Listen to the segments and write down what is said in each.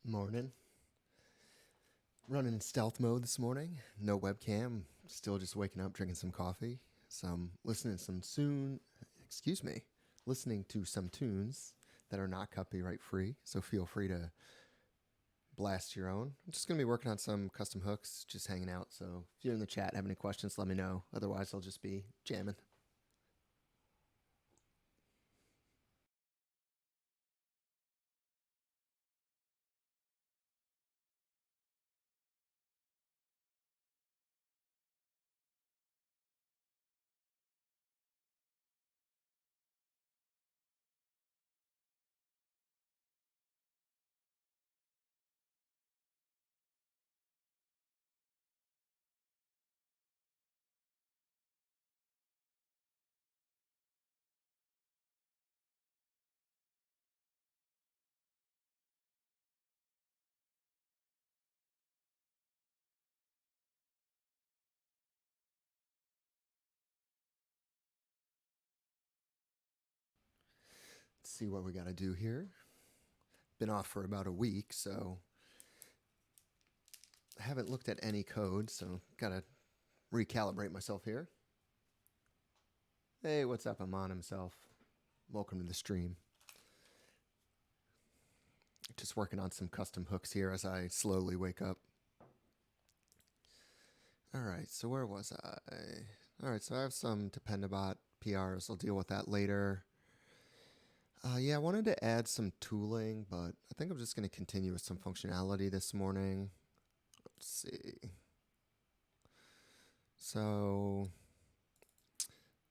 Morning. Running in stealth mode this morning. No webcam. Still just waking up, drinking some coffee. Listening to some tunes that are not copyright free. So feel free to blast your own. I'm just gonna be working on some custom hooks, just hanging out. So if you're in the chat, have any questions, let me know. Otherwise, I'll just be jamming. Let's see what we gotta do here. Been off for about a week, so I haven't looked at any code, so gotta recalibrate myself here. Hey, what's up? Aman himself. Welcome to the stream. Just working on some custom hooks here as I slowly wake up. All right, so where was I? All right, so I have some Dependabot PRs. I'll deal with that later. Yeah, I wanted to add some tooling, but I think I'm just going to continue with some functionality this morning. Let's see. So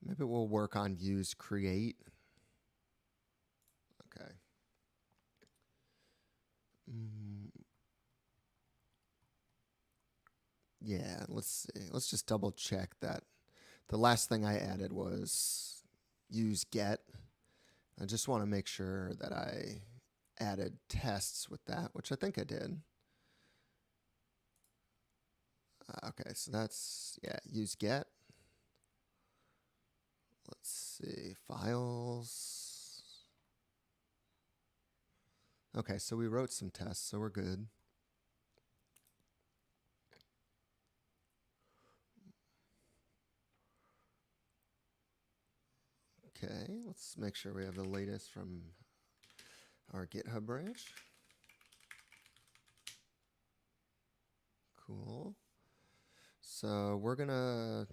maybe we'll work on use create. Okay. Yeah, let's see. Let's just double check that. The last thing I added was use get. I just want to make sure that I added tests with that, which I think I did. Okay, so that's, yeah, use get. Let's see, files. Okay, so we wrote some tests, so we're good. Okay, let's make sure we have the latest from our GitHub branch. Cool. So we're gonna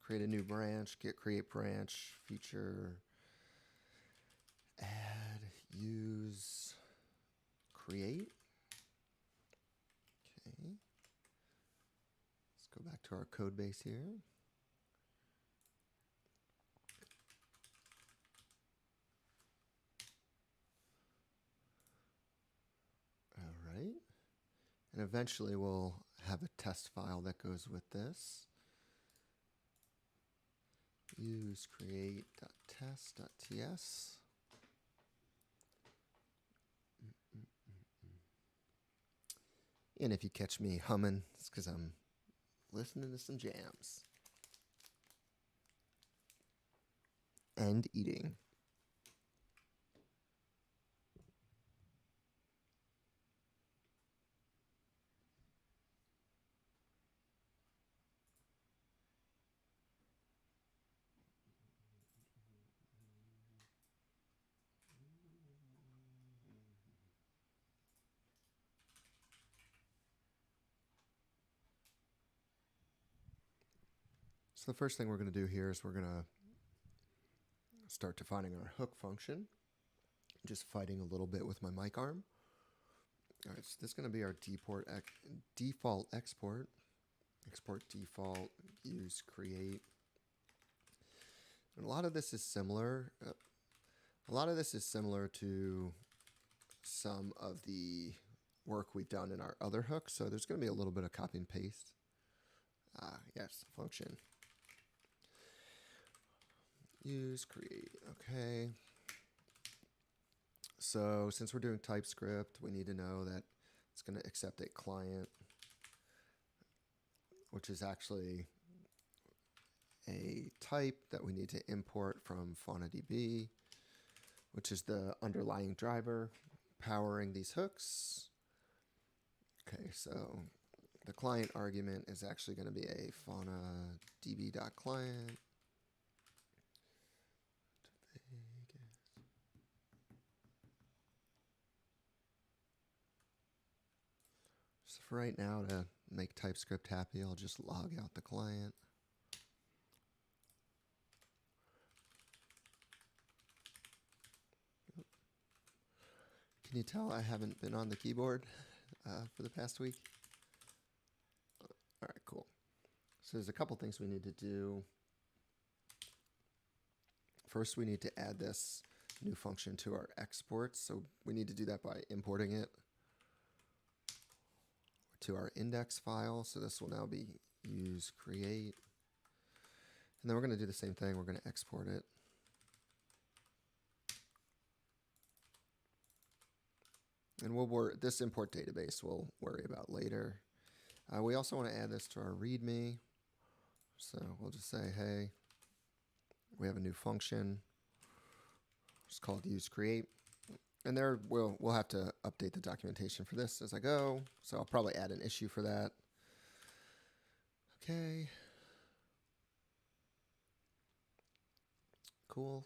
create a new branch, git create branch, feature, add, use, create. Okay. Let's go back to our code base here. All right. And eventually we'll have a test file that goes with this. Use create.test.ts. And if you catch me humming, it's because I'm listening to some jams. And eating. So the first thing we're going to do here is we're going to start defining our hook function. Just fighting a little bit with my mic arm. All right, so this is going to be our default export. Export default, use create. And a lot of this is similar. To some of the work we've done in our other hooks. So there's going to be a little bit of copy and paste. Yes, function. Use create. Okay. So since we're doing TypeScript, we need to know that it's going to accept a client, which is actually a type that we need to import from FaunaDB, which is the underlying driver powering these hooks. Okay, so the client argument is actually going to be a fauna db.client. So for right now, to make TypeScript happy, I'll just log out the client. Can you tell I haven't been on the keyboard for the past week? All right, cool. So there's a couple things we need to do. First, we need to add this new function to our exports. So we need to do that by importing it to our index file. So this will now be use create. And then we're going to do the same thing. We're going to export it. And this import database we'll worry about later. We also want to add this to our README. So we'll just say, hey, we have a new function. It's called use create. And there we'll have to update the documentation for this as I go. So I'll probably add an issue for that. Okay. Cool.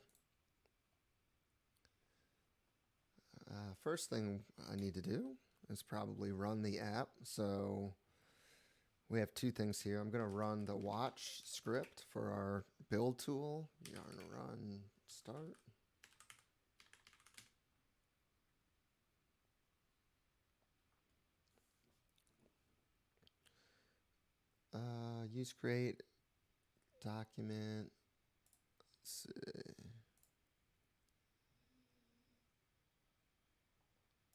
First thing I need to do is probably run the app. So we have two things here. I'm going to run the watch script for our build tool. Yarn run start. Use create document. Let's see.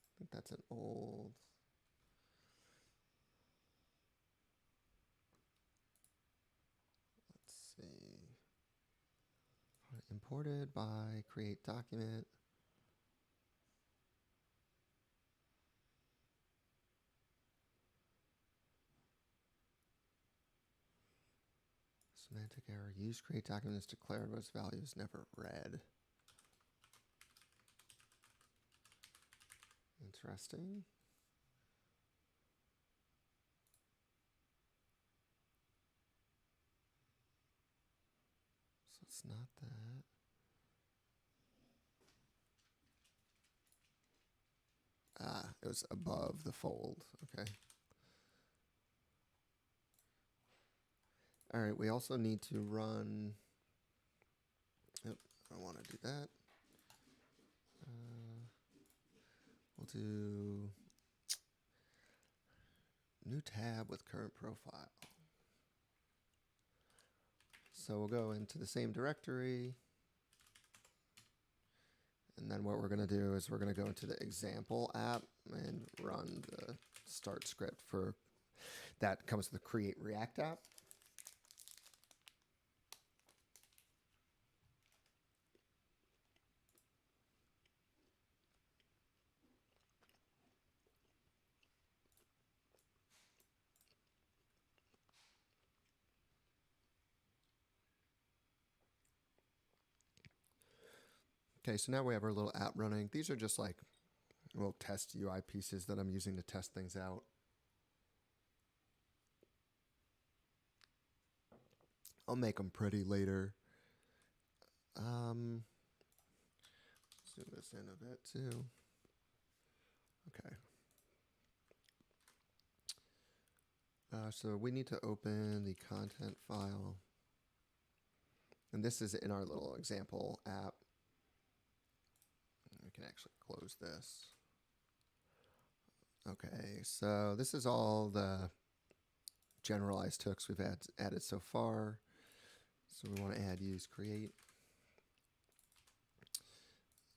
I think that's an old. Let's see. Imported by create document. Semantic error. Use create document is declared, but its value is never read. Interesting. So it's not that. It was above the fold. Okay. All right, we also need to run. Yep, I want to do that. We'll do new tab with current profile. So we'll go into the same directory. And then what we're going to do is we're going to go into the example app and run the start script for that comes with the create React app. Okay, so now we have our little app running. These are just like little test UI pieces that I'm using to test things out. I'll make them pretty later. Zoom this in a bit too. Okay. So we need to open the content file. And this is in our little example app. We can actually close this. Okay, so this is all the generalized hooks we've added so far. So we want to add use create.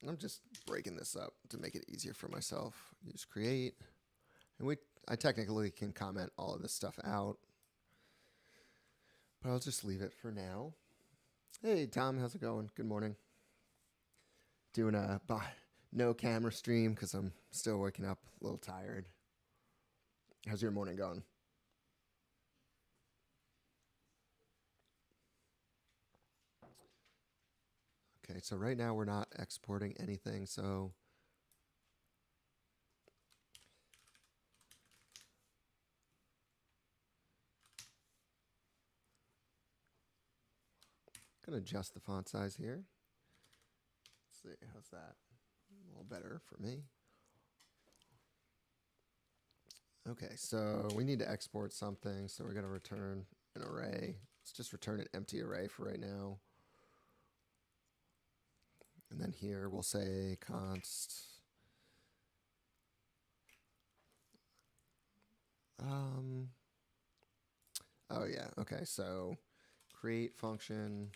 I'm just breaking this up to make it easier for myself. Use create. And I technically can comment all of this stuff out, but I'll just leave it for now. Hey, Tom, how's it going? Good morning. Doing a no camera stream because I'm still waking up a little tired. How's your morning going? Okay, so right now we're not exporting anything, so Gonna adjust the font size here. Let's see, how's that? A little better for me. Okay, so we need to export something, so we're gonna return an array. Let's just return an empty array for right now. And then here we'll say const oh yeah, okay, so create function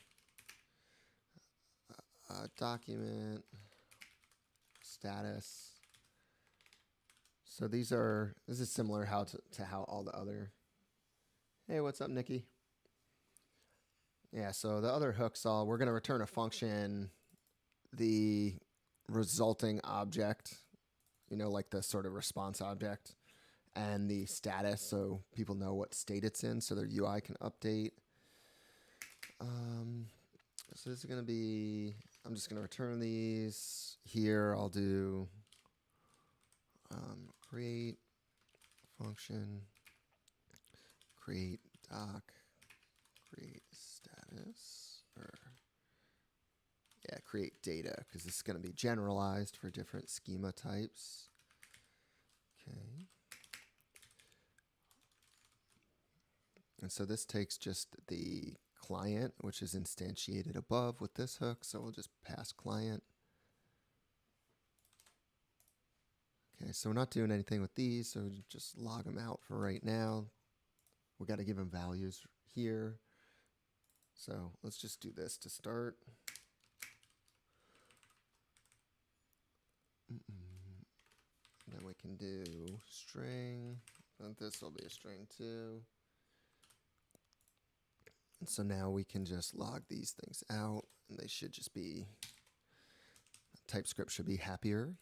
document status. So this is similar to how all the other, hey, what's up, Nikki? Yeah, so the other hooks, we're going to return a function, the resulting object, like the sort of response object, and the status, so people know what state it's in, so their UI can update. So this is going to be, I'm just going to return these. Here I'll do create function, create doc, create status, or yeah, create data, because this is going to be generalized for different schema types. Okay. And so this takes just the client, which is instantiated above with this hook. So we'll just pass client. Okay, so we're not doing anything with these, so just log them out for right now. We got to give them values here. So let's just do this to start. Then we can do string, and this will be a string too. And so now we can just log these things out, and they should just be, TypeScript should be happier.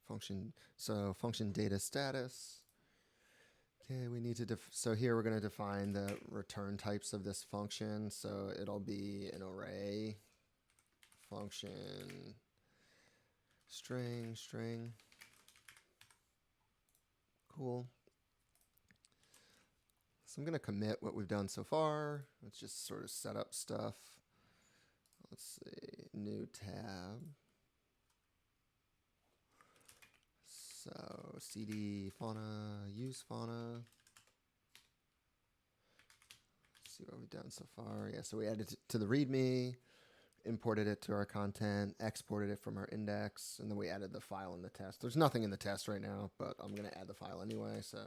Function data status. Okay, we need to, so here we're going to define the return types of this function. So it'll be an array, function, string. Cool. So I'm going to commit what we've done so far. Let's just sort of set up stuff. Let's see, new tab. So cd fauna, use fauna. Let's see what we've done so far. Yeah, so we added it to the README, imported it to our content, exported it from our index, and then we added the file in the test. There's nothing in the test right now, but I'm going to add the file anyway, so.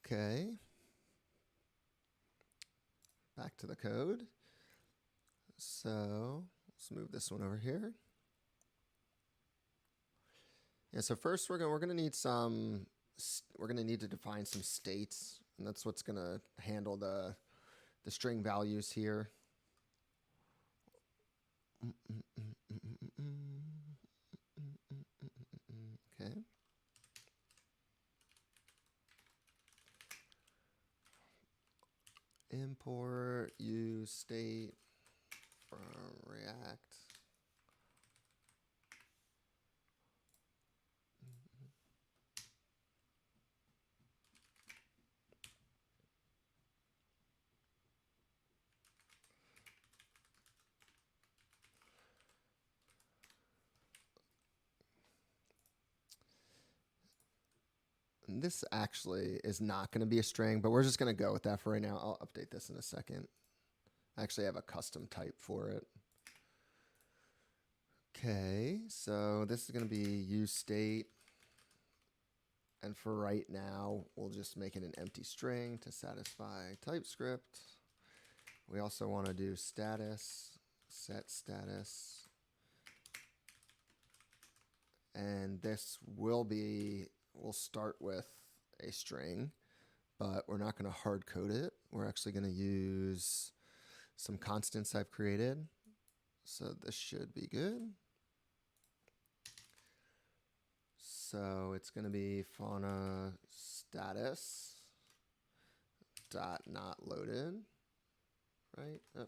Okay. Back to the code. So let's move this one over here. Yeah, so first we're gonna need to define some states, and that's what's gonna handle the string values here. Okay. Import use state from React. And this actually is not going to be a string, but we're just going to go with that for right now. I'll update this in a second. I actually have a custom type for it. Okay, so this is going to be use state. And for right now, we'll just make it an empty string to satisfy TypeScript. We also want to do status, set status. And this we'll start with a string, but we're not going to hard code it. We're actually going to use some constants I've created. So this should be good. So it's going to be fauna status dot not loaded, right? Oh.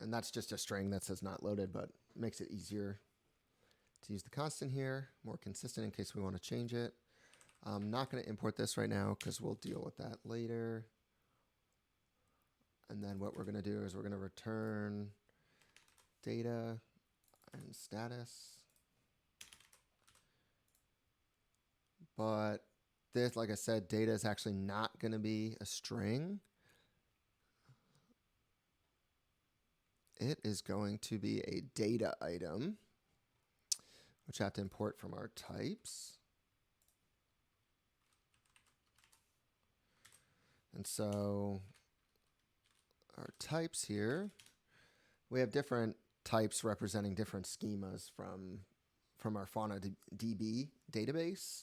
And that's just a string that says not loaded, but makes it easier to use the constant here, more consistent in case we want to change it. I'm not going to import this right now because we'll deal with that later. And then what we're going to do is we're going to return data and status. But this, like I said, data is actually not going to be a string. It is going to be a data item, which I have to import from our types. And so our types here, we have different types representing different schemas from our FaunaDB database.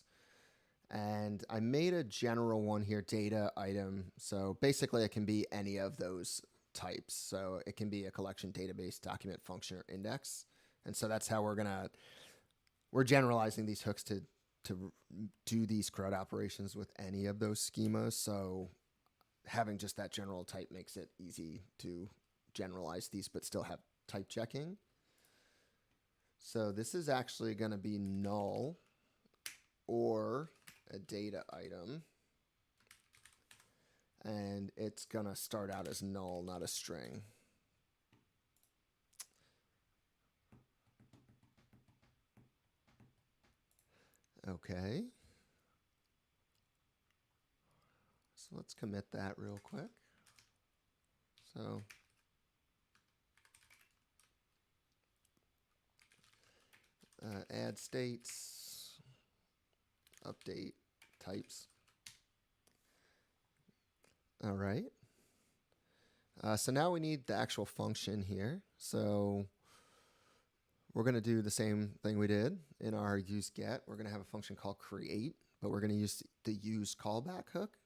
And I made a general one here, data item. So basically it can be any of those types. So it can be a collection, database, document, function, or index. And so that's how we're generalizing these hooks to do these CRUD operations with any of those schemas. So having just that general type makes it easy to generalize these, but still have type checking. So this is actually going to be null or a data item. And it's going to start out as null, not a string. Okay. So let's commit that real quick. So add states, update types. All right. So now we need the actual function here. So we're going to do the same thing we did in our useGet. We're going to have a function called create, but we're going to use the use callback hook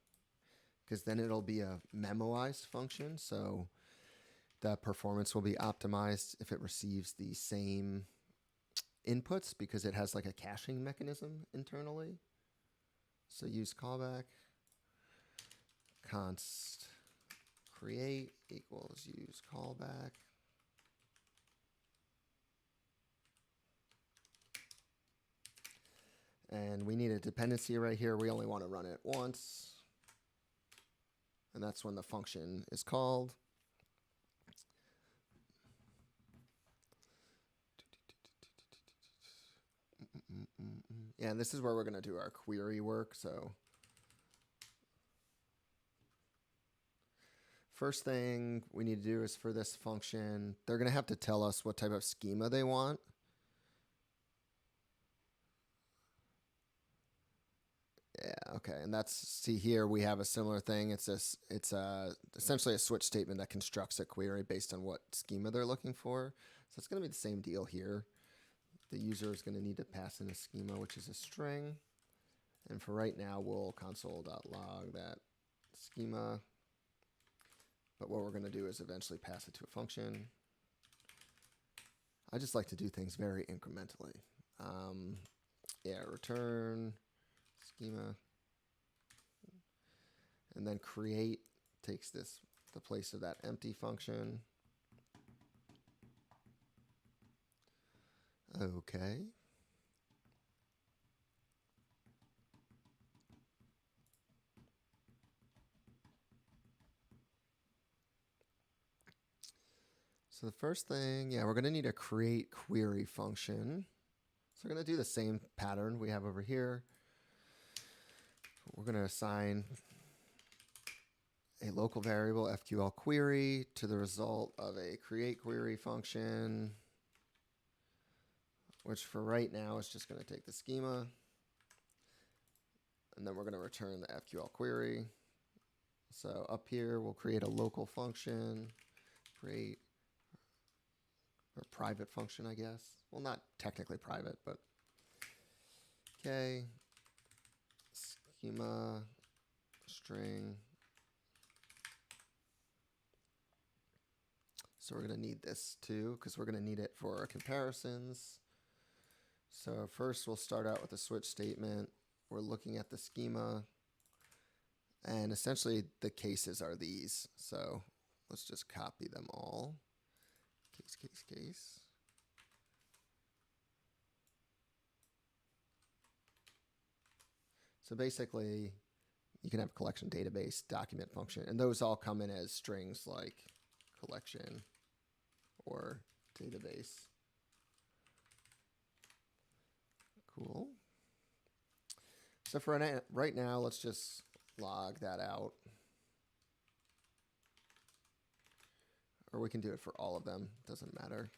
because then it'll be a memoized function. So the performance will be optimized if it receives the same inputs because it has like a caching mechanism internally. So use callback const create equals use callback. And we need a dependency right here. We only want to run it once. And that's when the function is called. Yeah, and this is where we're going to do our query work. So first thing we need to do is for this function, they're going to have to tell us what type of schema they want. Yeah, okay, and that's, see here we have a similar thing. It's essentially a switch statement that constructs a query based on what schema they're looking for. So it's going to be the same deal here. The user is going to need to pass in a schema, which is a string. And for right now, we'll console.log that schema. But what we're going to do is eventually pass it to a function. I just like to do things very incrementally. Yeah, return schema. And then create takes the place of that empty function. Okay. So the first thing, yeah, we're going to need a create query function. So we're going to do the same pattern we have over here. We're going to assign a local variable FQL query to the result of a create query function, which for right now is just going to take the schema. And then we're going to return the FQL query. So up here, we'll create a local function, create or private function, I guess. Well, not technically private, but okay. Schema string. So we're going to need this too, because we're going to need it for our comparisons. So first we'll start out with a switch statement. we're looking at the schema, and essentially the cases are these. So let's just copy them all. Case, case, case. So basically, you can have a collection database, document function, and those all come in as strings like collection or database. Cool. So for right now, let's just log that out. Or we can do it for all of them, doesn't matter.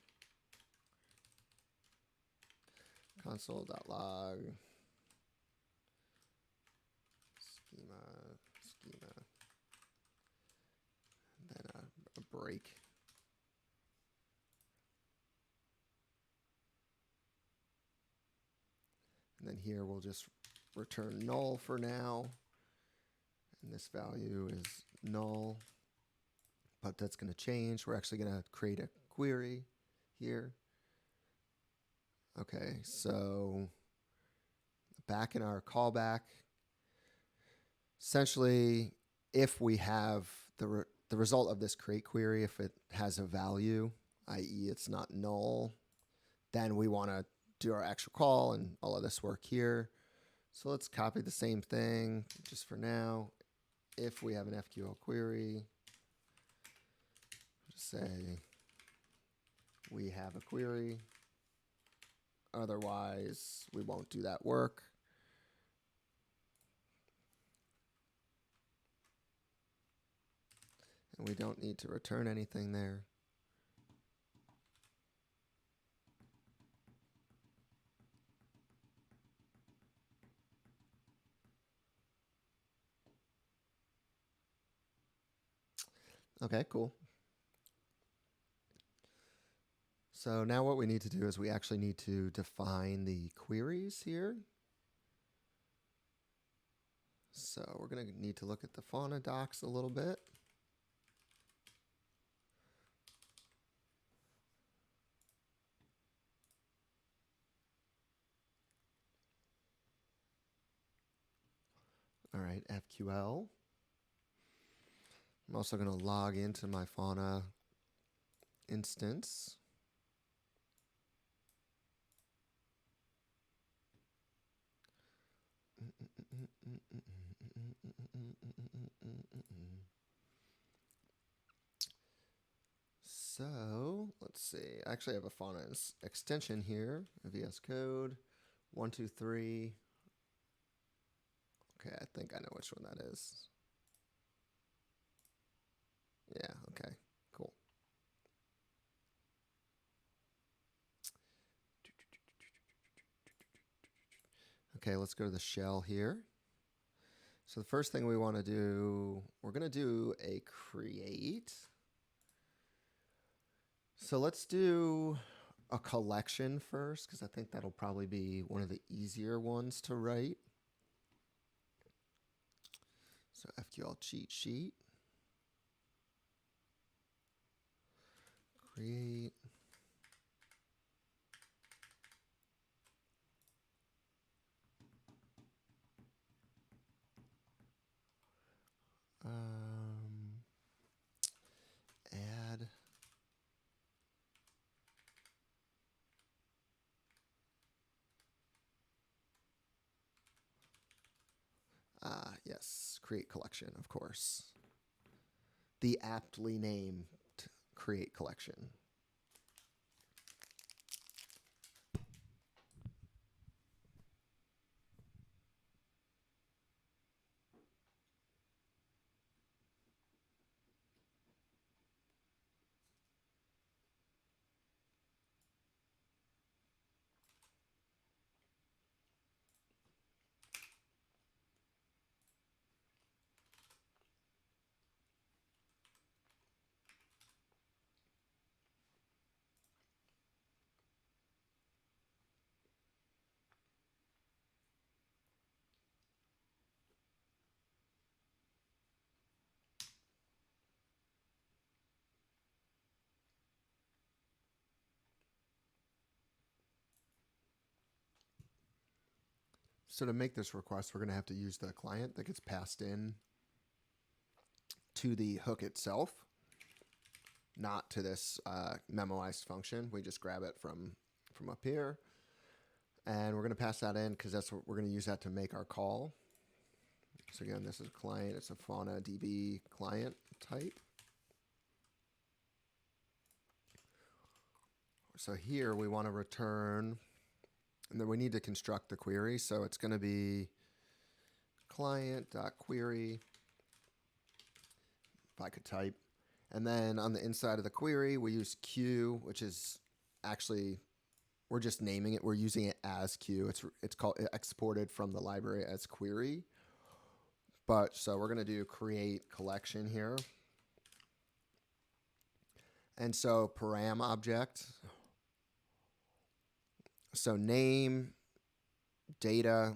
Console.log schema, and then a break. And then here we'll just return null for now. And this value is null, but that's going to change. We're actually going to create a query here. Okay, so back in our callback, essentially, if we have the result of this create query, if it has a value, i.e. it's not null, then we want to do our actual call and all of this work here. So let's copy the same thing just for now. If we have an FQL query, just say we have a query. Otherwise, we won't do that work. And we don't need to return anything there. Okay, cool. So now what we need to do is we actually need to define the queries here. So we're going to need to look at the Fauna docs a little bit. All right, FQL. I'm also going to log into my Fauna instance. So let's see. I actually have a Fauna extension here, a VS Code 123. Okay, I think I know which one that is. Yeah, okay, cool. Okay, let's go to the shell here. So the first thing we want to do, we're going to do a create. So let's do a collection first, because I think that'll probably be one of the easier ones to write. So FQL cheat sheet. Create. Add. Yes, create collection, of course. The aptly named create collection. So to make this request, we're going to have to use the client that gets passed in to the hook itself, not to this memoized function. We just grab it from up here, and we're going to pass that in because that's what we're going to use that to make our call. So again, this is a client. It's a FaunaDB client type. So here we want to return, and then we need to construct the query. So it's going to be client.query, if I could type. And then on the inside of the query, we use Q, which is actually, we're just naming it. We're using it as Q. It's called exported from the library as query. But so we're going to do create collection here. And so param object. So name, data,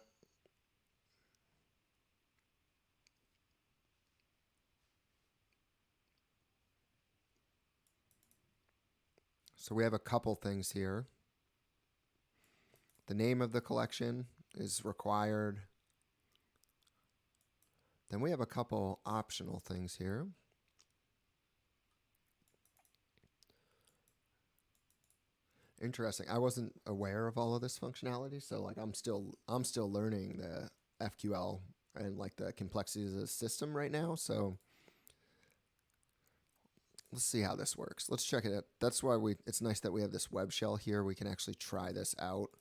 so we have a couple things here. The name of the collection is required. Then we have a couple optional things here. Interesting. I wasn't aware of all of this functionality, so like I'm still learning the FQL and like the complexities of the system right now. So let's see how this works. Let's check it out. That's why it's nice that we have this web shell here. We can actually try this out.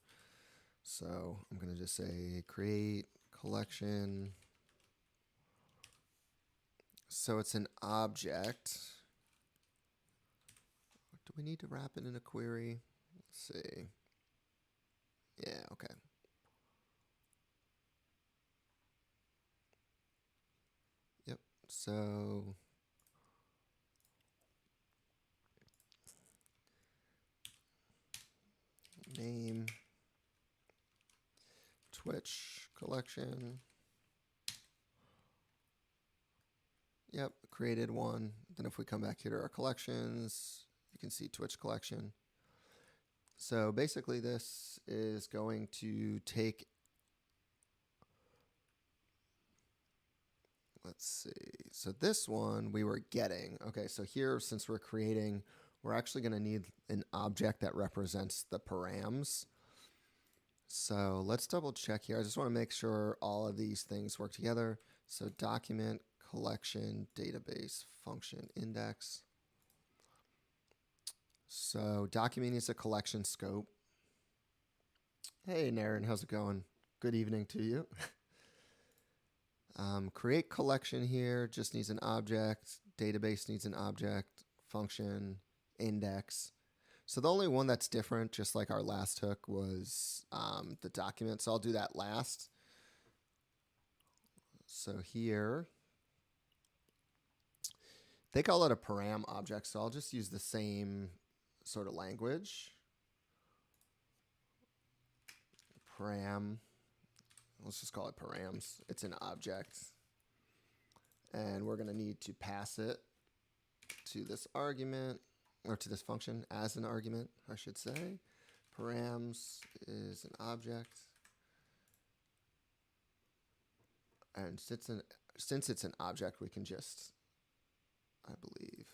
So I'm going to just say create collection. So it's an object. Do we need to wrap it in a query? Let's see. Yeah, okay. Yep. So name Twitch collection. Yep, created one. Then if we come back here to our collections, you can see Twitch collection. So basically this is going to take, let's see. So this one we were getting. Okay, so here, since we're creating, we're actually going to need an object that represents the params. So let's double check here. I just want to make sure all of these things work together. So document, collection, database, function, index. So document is a collection scope. Hey, Naren, how's it going? Good evening to you. Create collection here just needs an object. Database needs an object. Function, index. So the only one that's different, just like our last hook, was the document. So I'll do that last. So here, they call it a param object, so I'll just use the same sort of language. Param, let's just call it params. It's an object. And we're going to need to pass it to this argument, or to this function as an argument, I should say. Params is an object. And since it's an object, we can just, I believe,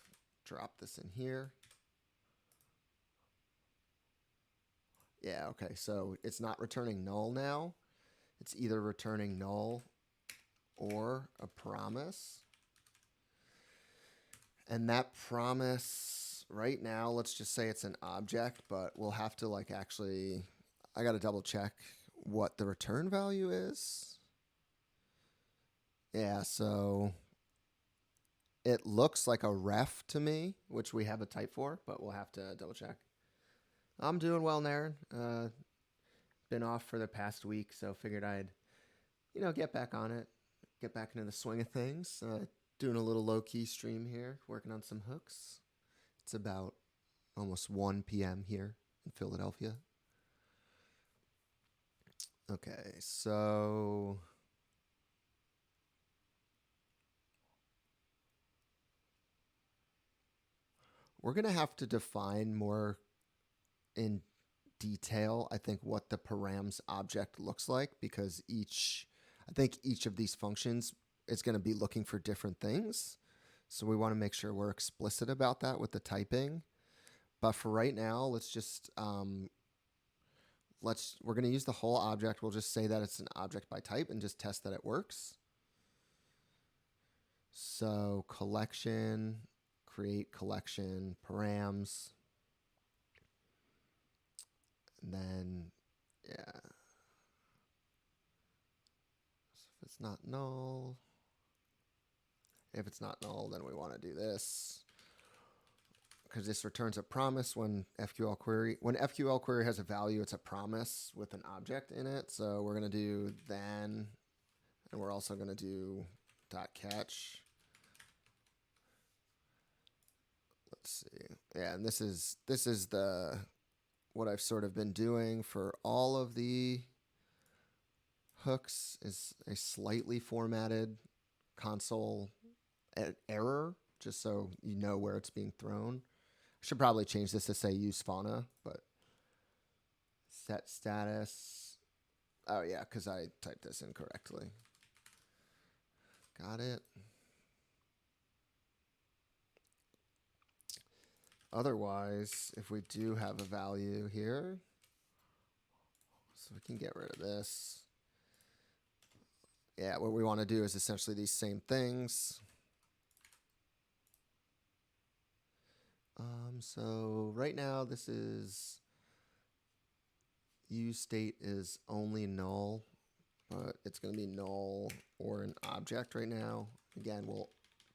drop this in here. Yeah, okay, so it's not returning null now. It's either returning null or a promise. And that promise right now, let's just say it's an object, but we'll have to like actually, I got to double check what the return value is. Yeah, so it looks like a ref to me, which we have a type for, but we'll have to double check. I'm doing well, Naren. Been off for the past week, so figured I'd, get back on it, get back into the swing of things. Doing a little low-key stream here, working on some hooks. It's about almost 1 p.m. here in Philadelphia. Okay, so we're going to have to define more in detail, I think, what the params object looks like, because I think each of these functions is going to be looking for different things. So we want to make sure we're explicit about that with the typing. But for right now, let's just, we're going to use the whole object. We'll just say that it's an object by type and just test that it works. So collection, create collection, params. And then, yeah. So if it's not null, if it's not null, then we want to do this, because this returns a promise when FQL query has a value, it's a promise with an object in it. So we're going to do then, and we're also going to do .catch. Let's see. Yeah, and this is the what I've sort of been doing for all of the hooks, is a slightly formatted console error, just so you know where it's being thrown. I should probably change this to say use fauna, but set status. Oh yeah, because I typed this incorrectly. Got it. Otherwise, if we do have a value here, so we can get rid of this. Yeah, what we want to do is essentially these same things. So right now this is use state is only null, but it's going to be null or an object right now. Again, we'll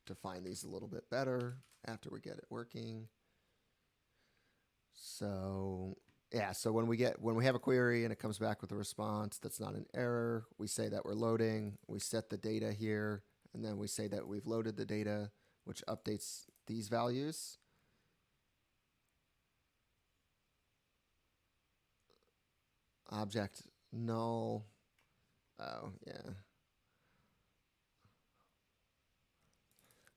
define these a little bit better after we get it working. So yeah, so when we have a query and it comes back with a response that's not an error, we say that we're loading, we set the data here, and then we say that we've loaded the data, which updates these values. Object null. Oh, yeah.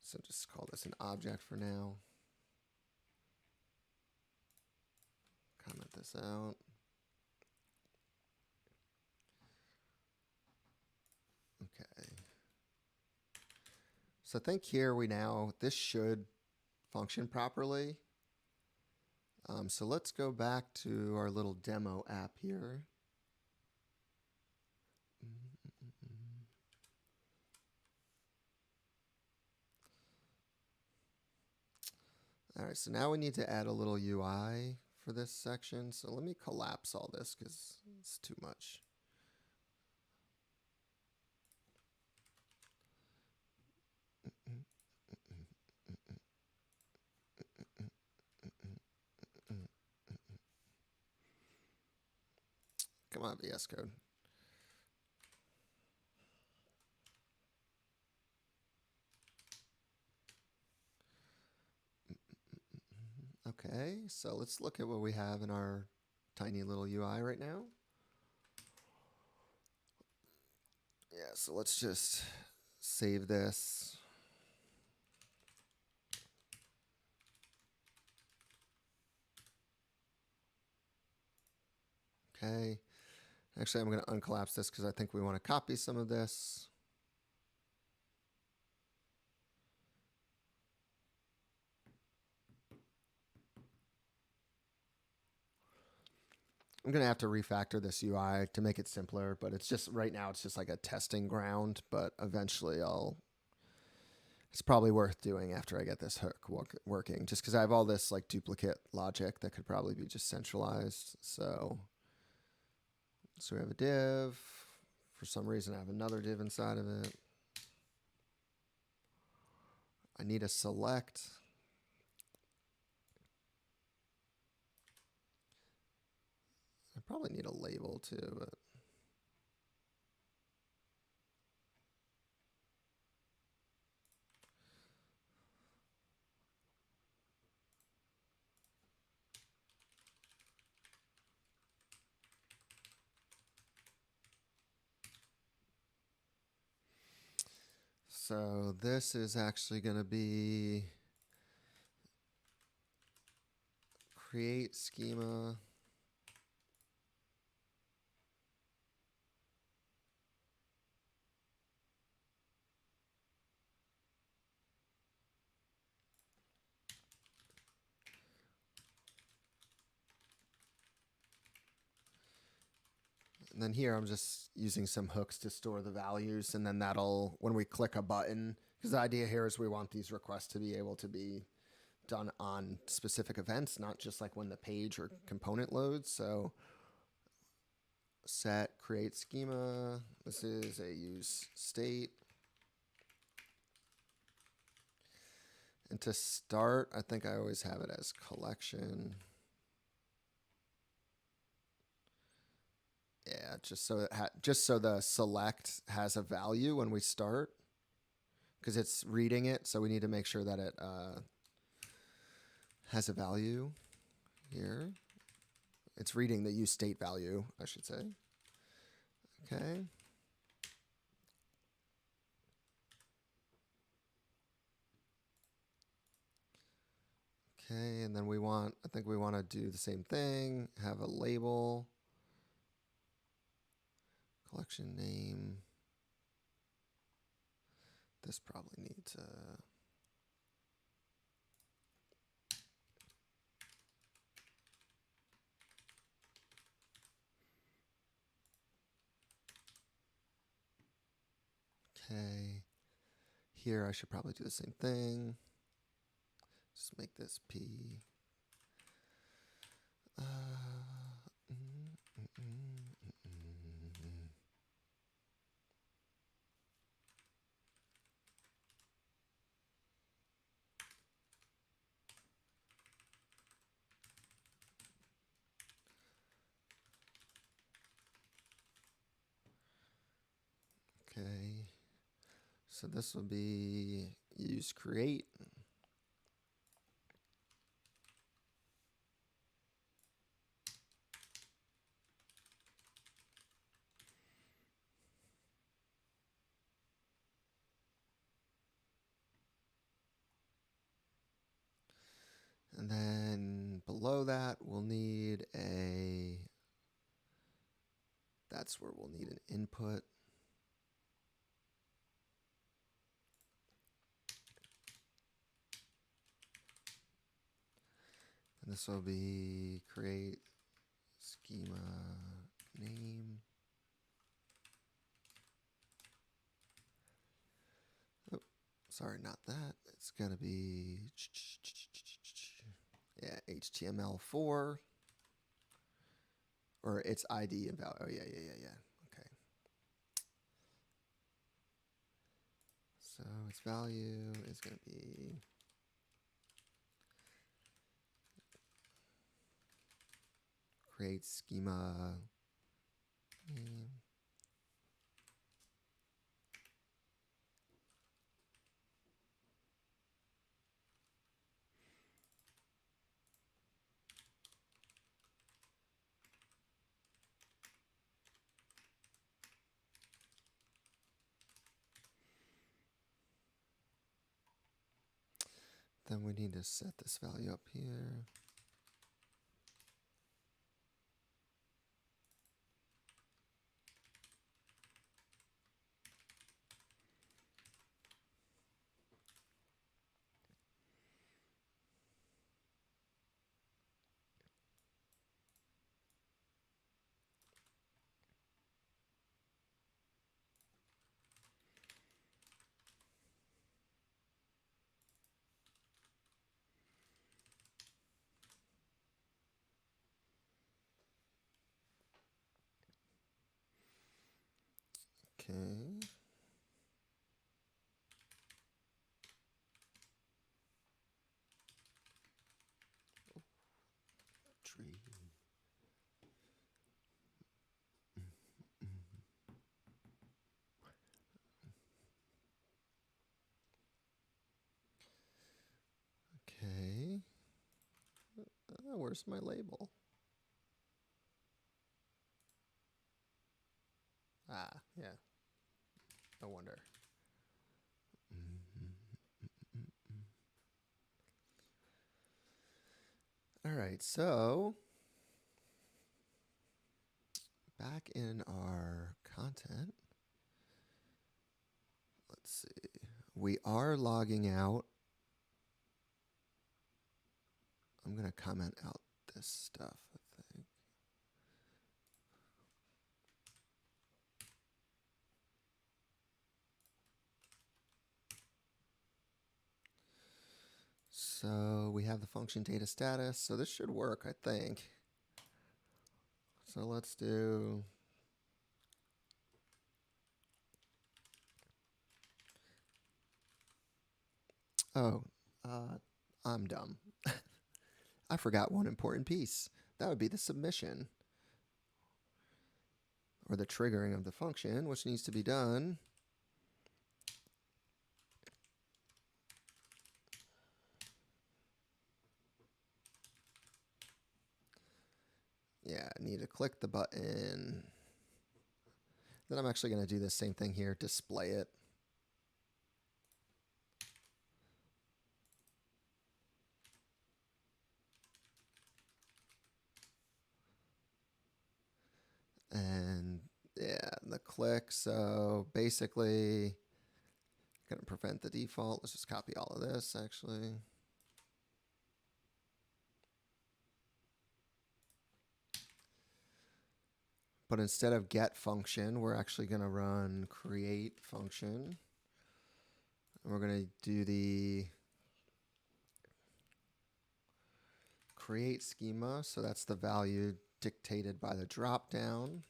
So just call this an object for now. Comment this out. Okay. So I think here this should function properly. So let's go back to our little demo app here. All right, so now we need to add a little UI for this section. So let me collapse all this because it's too much. Come on, VS Code. Okay, so let's look at what we have in our tiny little UI right now. Yeah, so let's just save this. Okay. Actually, I'm going to uncollapse this because I think we want to copy some of this. I'm going to have to refactor this UI to make it simpler, but it's just right now it's just like a testing ground, but eventually it's probably worth doing after I get this hook working, just because I have all this like duplicate logic that could probably be just centralized. So we have a div. For some reason, I have another div inside of it. I need a select. I probably need a label too, but so this is actually going to be create schema And then here I'm just using some hooks to store the values, and then that'll, when we click a button, because the idea here is we want these requests to be able to be done on specific events, not just like when the page or component loads. So set create schema. This is a use state. And to start, I think I always have it as collection. Yeah, just so the select has a value when we start, because it's reading it. So we need to make sure that it has a value here. It's reading the use state value, I should say. Okay. Okay, and then I think we want to do the same thing, have a label, collection name. This probably needs a... Okay. Here I should probably do the same thing. Just make this P. Okay. So this will be use create. And then below that, we'll need that's where we'll need an input. And this will be create schema name. Oh, sorry, not that. It's going to be, yeah, HTML4. Or its ID and value. Oh, yeah. Okay. So its value is going to be create schema name. Then we need to set this value up here. Okay. Tree. Okay. Where's my label? Ah, yeah. No wonder. All right, so back in our content, let's see. We are logging out. I'm going to comment out this stuff, I think. So we have the function data status. So this should work, I think. So let's do I'm dumb. I forgot one important piece. That would be the submission, or the triggering of the function, which needs to be done. Yeah, I need to click the button. Then I'm actually going to do the same thing here, display it. And yeah, the click. So basically, going to prevent the default. Let's just copy all of this, actually. But instead of get function, we're actually going to run create function. And we're going to do the create schema. So that's the value dictated by the dropdown.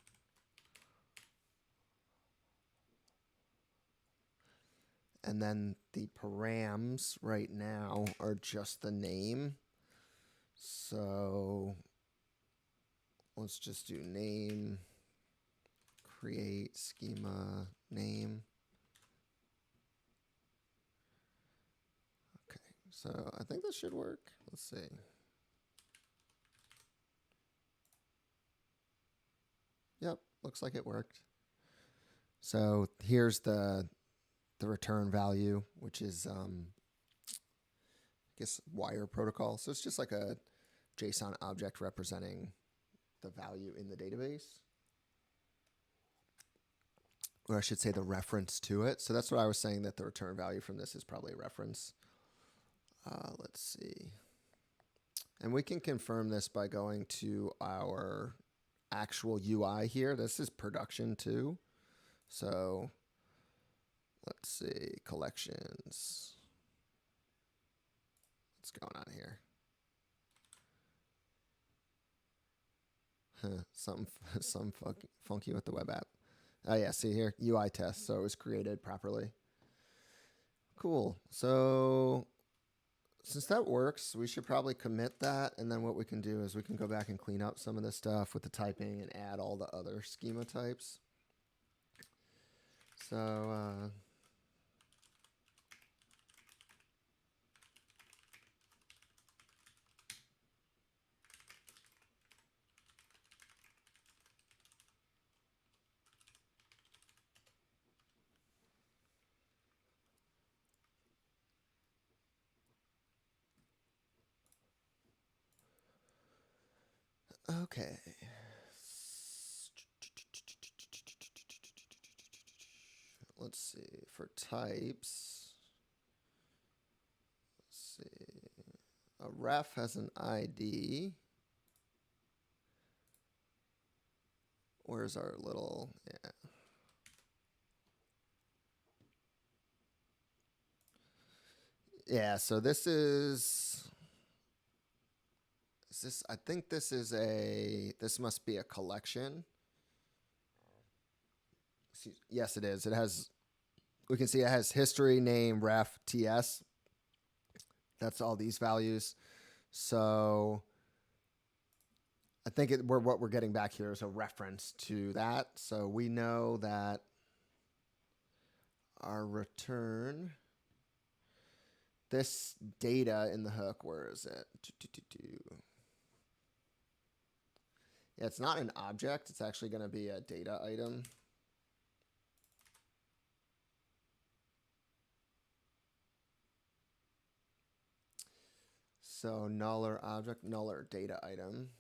And then the params right now are just the name. So let's just do name, create schema, name. Okay, so I think this should work. Let's see. Yep, looks like it worked. So here's the return value, which is I guess wire protocol. So it's just like a JSON object representing the value in the database, or I should say the reference to it. So that's what I was saying, that the return value from this is probably a reference. Let's see. And we can confirm this by going to our actual UI here. This is production too. So let's see, collections. What's going on here? Some funky with the web app. Oh yeah, see here, UI test. So it was created properly. Cool. So since that works, we should probably commit that. And then what we can do is we can go back and clean up some of this stuff with the typing and add all the other schema types. So okay. Let's see, for types, let's see, a ref has an ID. Where's our little, yeah. Yeah, so this is this, I think this is this must be a collection. Yes, it is. It has, we can see it has history, name, ref, TS. That's all these values. So I think what we're getting back here is a reference to that. So we know that our return, this data in the hook, where is it? Yeah, it's not an object. It's actually going to be a data item. So null or object, null or data item.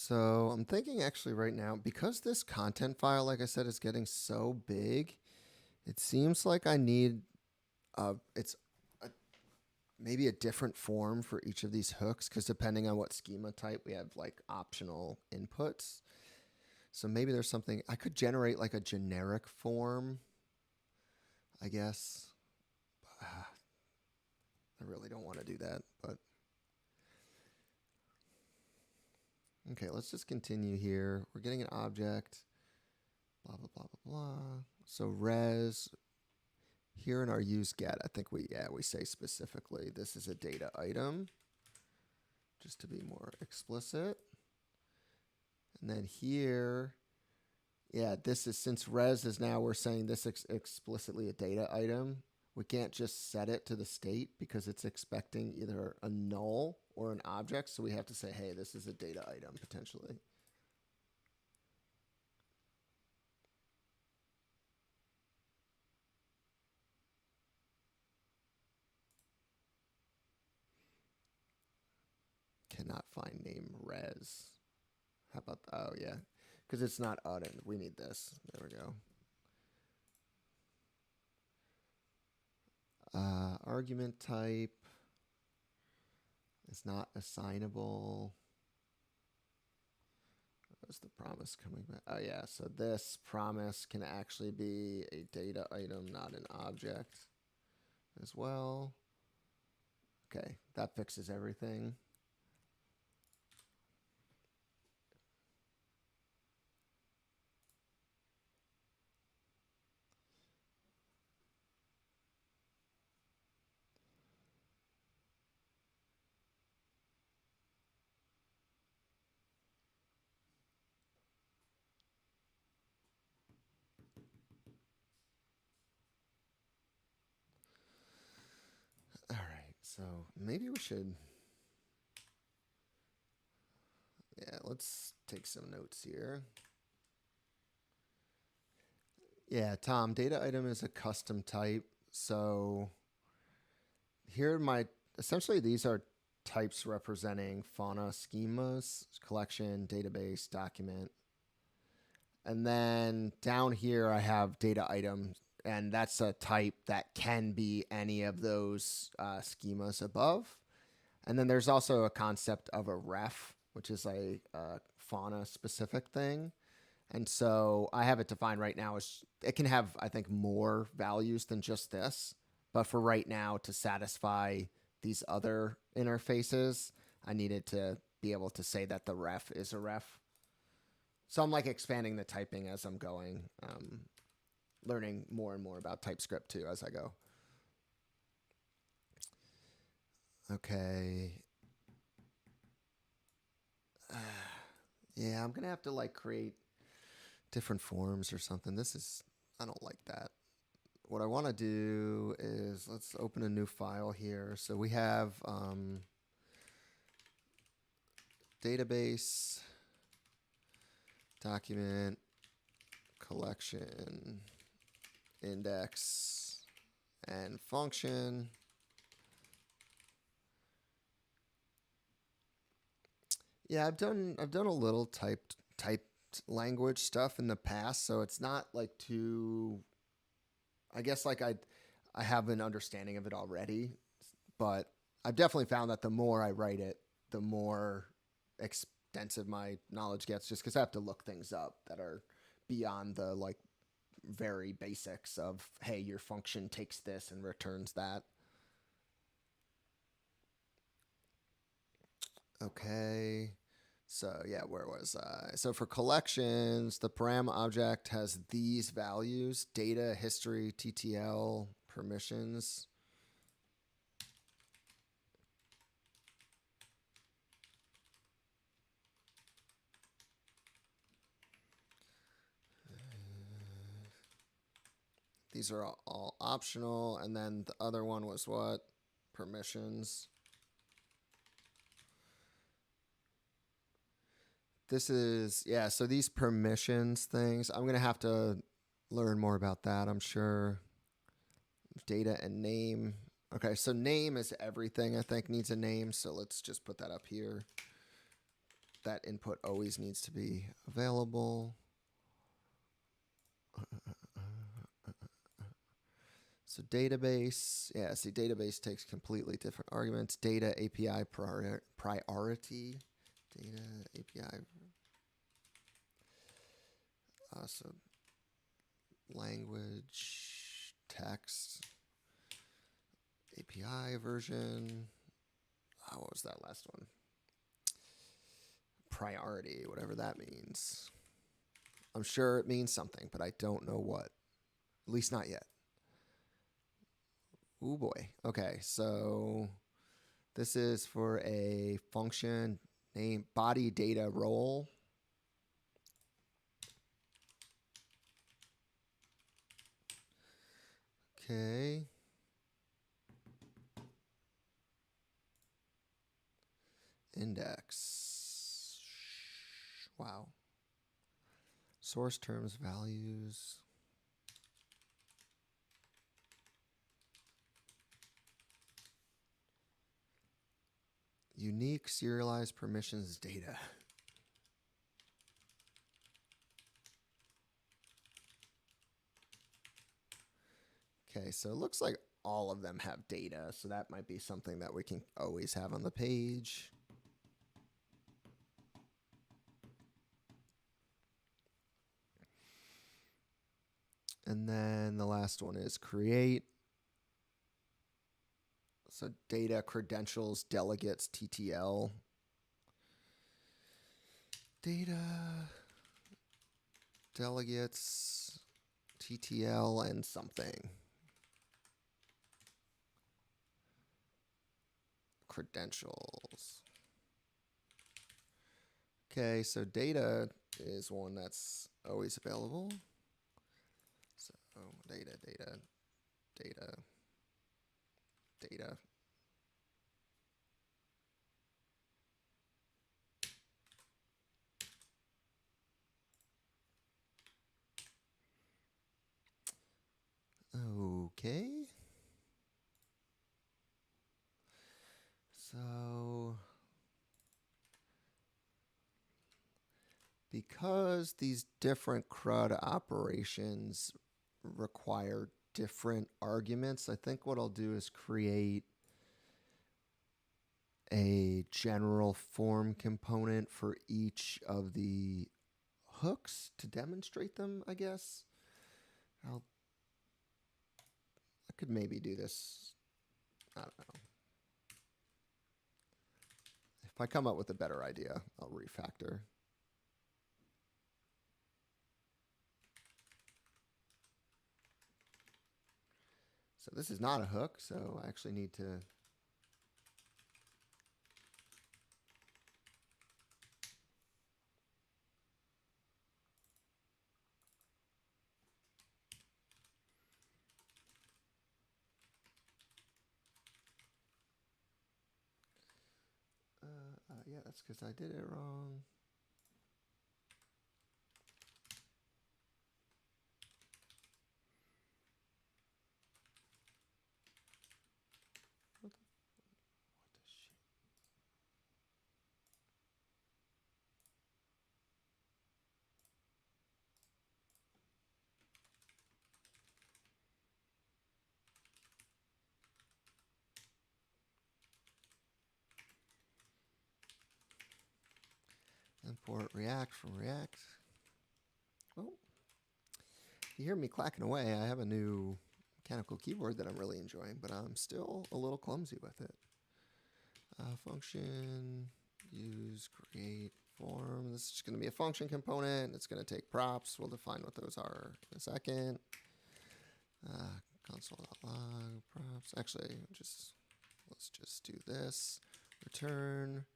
So I'm thinking actually right now, because this content file, like I said, is getting so big, it seems like I need it's maybe a different form for each of these hooks, because depending on what schema type, we have like optional inputs. So maybe there's something I could generate, like a generic form, I guess. I really don't want to do that, but okay, let's just continue here. We're getting an object, blah, blah, blah, blah, blah. So res, here in our use get, I think we say specifically this is a data item, just to be more explicit. And then here, yeah, this is, since res is now, we're saying this explicitly a data item, we can't just set it to the state because it's expecting either a null or an object. So we have to say, hey, this is a data item potentially. Cannot find name res. How about, oh yeah, because it's not audit. We need this. There we go. Argument type is not assignable. What's the promise coming back? Oh yeah, so this promise can actually be a data item, not an object as well. Okay, that fixes everything. All right, so maybe we should, yeah, let's take some notes here. Yeah, Tom, data item is a custom type. So here essentially these are types representing fauna schemas, collection, database, document. And then down here I have data item, and that's a type that can be any of those schemas above. And then there's also a concept of a ref, which is a fauna specific thing. And so I have it defined right now as it can have, I think, more values than just this. But for right now, to satisfy these other interfaces, I needed to be able to say that the ref is a ref. So I'm like expanding the typing as I'm going, learning more and more about TypeScript too as I go. Okay. Yeah, I'm going to have to like create different forms or something. I don't like that. What I want to do is let's open a new file here. So we have database, document, collection, index, and function. Yeah, I've done a little typed language stuff in the past, so it's not like too. I guess like I have an understanding of it already, but I've definitely found that the more I write it, the more extensive my knowledge gets, just because I have to look things up that are beyond the like very basics of, hey, your function takes this and returns that. Okay. So yeah, where was I? So for collections, the param object has these values: data, history, TTL, permissions. These are all optional. And then the other one was what? Permissions. This is, yeah, so these permissions things, I'm going to have to learn more about that, I'm sure. Data and name. Okay, so name is everything, I think, needs a name. So let's just put that up here. that input always needs to be available. So database, yeah, see, database takes completely different arguments. Data API priority, data API. So language, text, API version. What was that last one? Priority, whatever that means. I'm sure it means something, but I don't know what. At least not yet. Oh boy. Okay, so this is for a function named body data role. Okay. Index. Wow. Source terms values. Unique serialized permissions data. Okay, so it looks like all of them have data, so that might be something that we can always have on the page. And then the last one is create. So data, credentials, delegates, TTL. Data, delegates, TTL, and something. Credentials. Okay, so data is one that's always available. So data, data, data, data. Okay. So because these different CRUD operations require different arguments, I think what I'll do is create a general form component for each of the hooks to demonstrate them, I guess. I could maybe do this. I don't know. If I come up with a better idea, I'll refactor. So this is not a hook, so I actually need to yeah, that's because I did it wrong. What the shit? Import React from React. Oh, you hear me clacking away. I have a new mechanical keyboard that I'm really enjoying, but I'm still a little clumsy with it. Function, use, create, form. This is just going to be a function component. It's going to take props. We'll define what those are in a second. Console.log props. Actually, let's just do this. Return.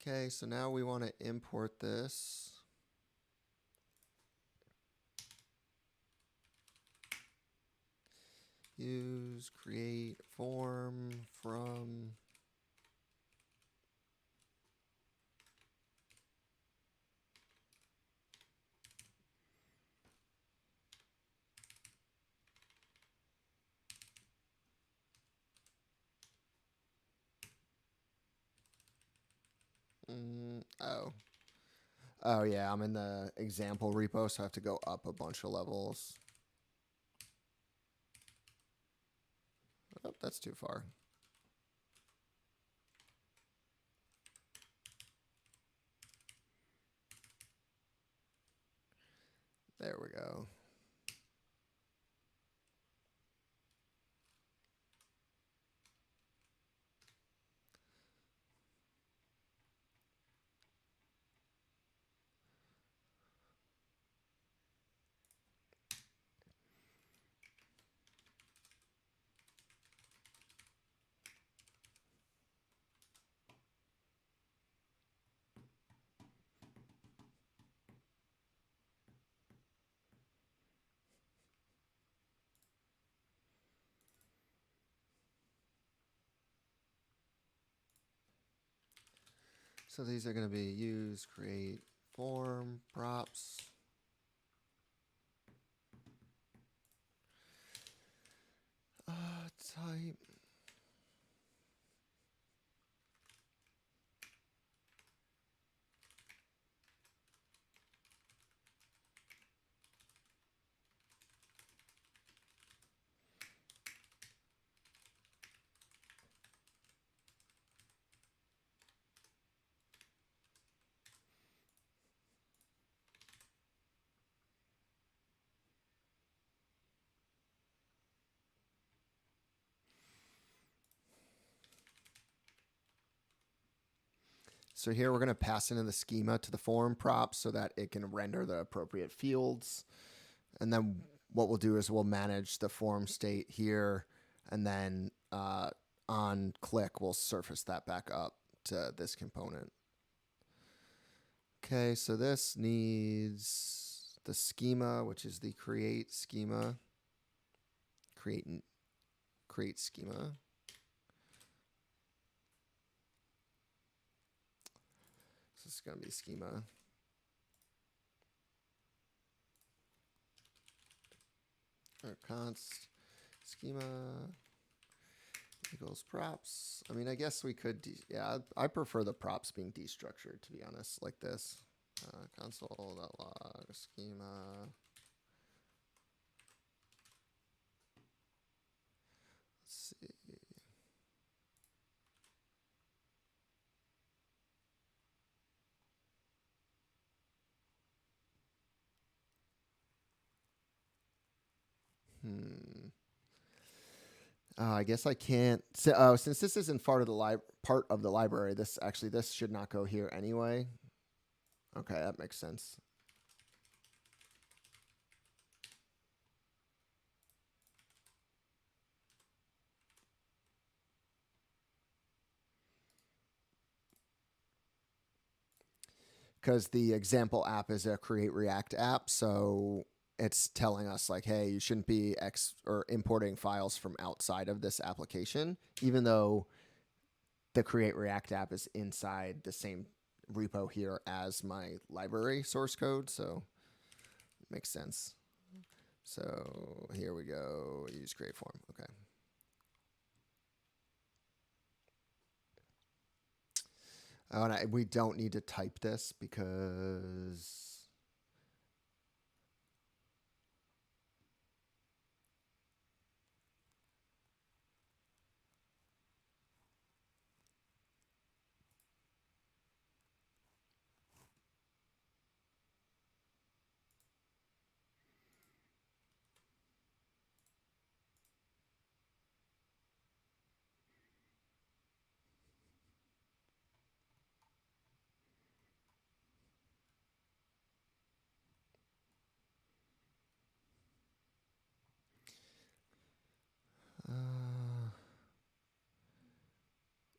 Okay, so now we want to import this. Use create form from Oh. Oh, yeah, I'm in the example repo, so I have to go up a bunch of levels. Oh, that's too far. There we go. So these are going to be use, create, form, props. Type. So here we're going to pass into the schema to the form props so that it can render the appropriate fields. And then what we'll do is we'll manage the form state here, and then on click, we'll surface that back up to this component. Okay, so this needs the schema, which is the create schema. Create schema. So this is going to be schema. Or const schema equals props. I mean, I guess we could, yeah, I prefer the props being destructured, to be honest, like this. Console.log schema. Let's see. I guess I can't. So, since this isn't part of the library, this should not go here anyway. Okay, that makes sense. Because the example app is a Create React app, so it's telling us like, hey, you shouldn't be importing files from outside of this application, even though the Create React app is inside the same repo here as my library source code, so it makes sense. So here we go, use create form. Okay. Oh, and we don't need to type this because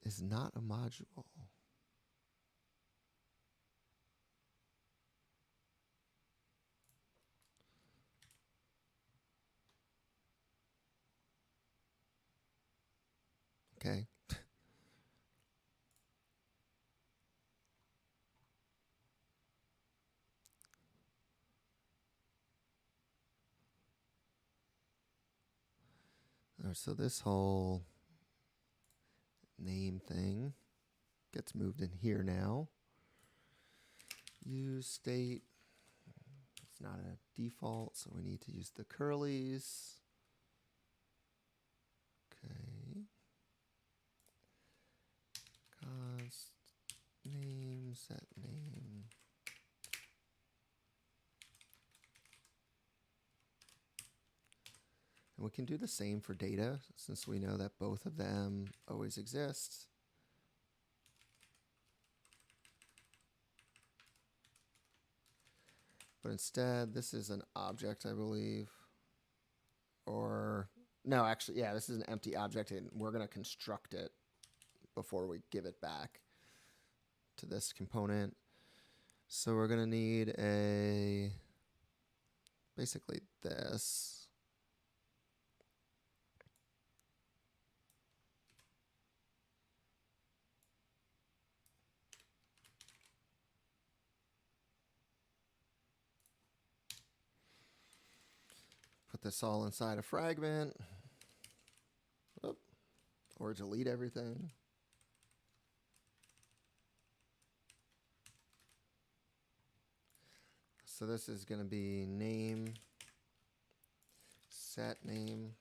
is not a module. Okay. All right, so this whole name thing gets moved in here now. use state. It's not a default, so we need to use the curlies. Okay. Const name, set name. And we can do the same for data, since we know that both of them always exist. But instead, this is an object, I believe. Or, no, actually, yeah, this is an empty object, and we're going to construct it before we give it back to this component. So we're going to need basically this. Put this all inside a fragment. Oop. Or delete everything. So this is going to be name, set name.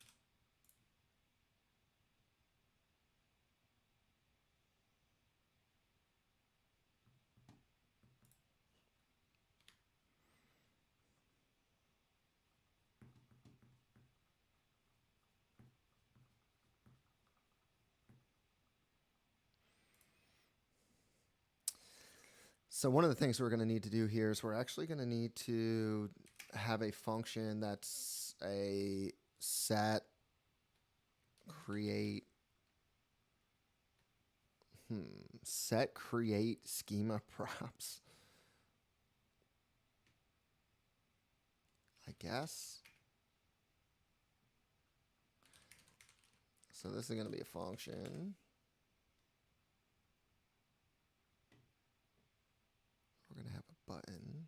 So one of the things we're going to need to do here is we're actually going to need to have a function that's a set create set create schema props. I guess. So this is going to be a function. We're going to have a button.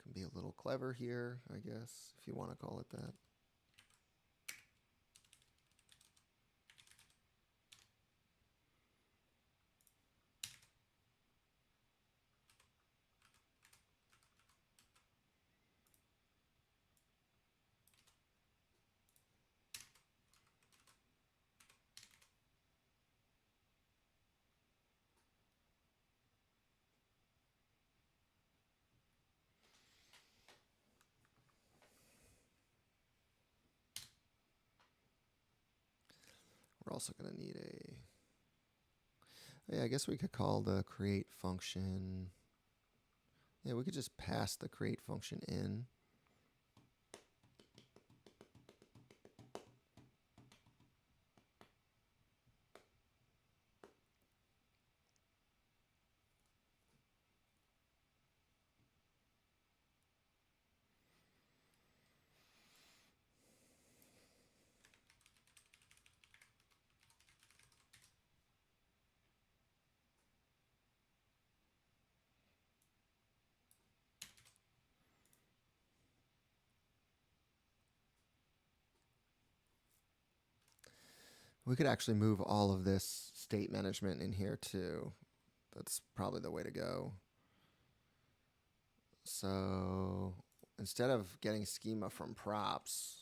Can be a little clever here, I guess, if you want to call it that. We're also going to need yeah, I guess we could call the create function. Yeah, we could just pass the create function in. We could actually move all of this state management in here too. That's probably the way to go. So instead of getting schema from props,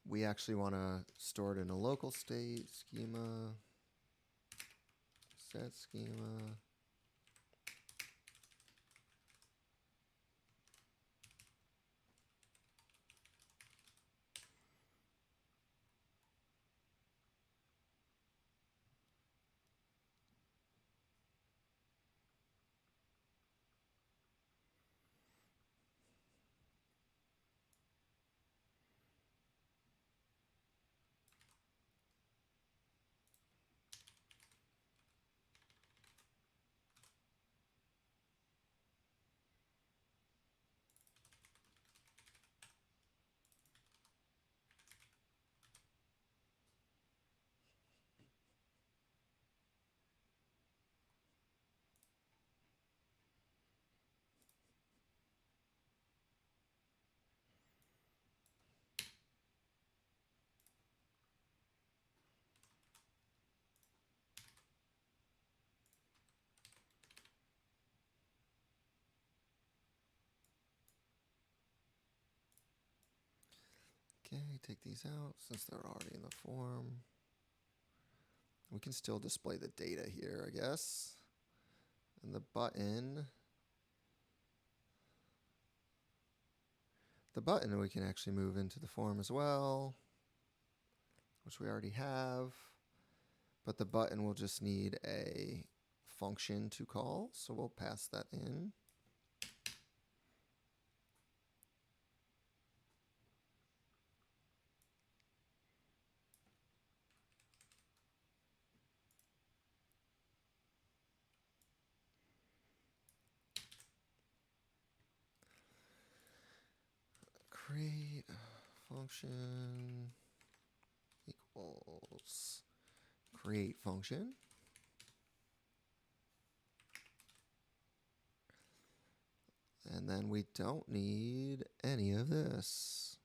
we actually want to store it in a local state, schema, set schema. Okay, take these out since they're already in the form. We can still display the data here, I guess. And the button we can actually move into the form as well, which we already have. But the button will just need a function to call, so we'll pass that in. Create function equals create function. And then we don't need any of this.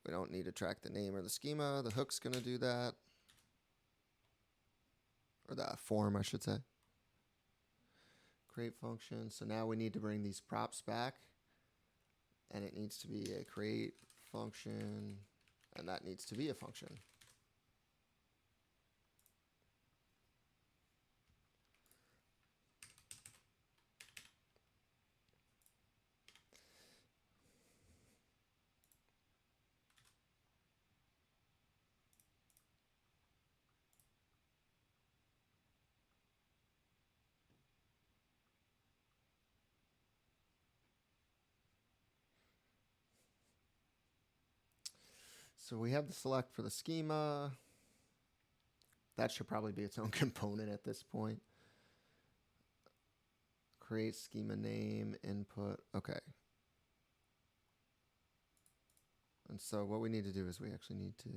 We don't need to track the name or the schema. The hook's going to do that. Or the form, I should say. Create function. So now we need to bring these props back. And it needs to be a create function. And that needs to be a function. So we have the select for the schema. That should probably be its own component at this point. Create schema name, input. Okay. And so what we need to do is we actually need to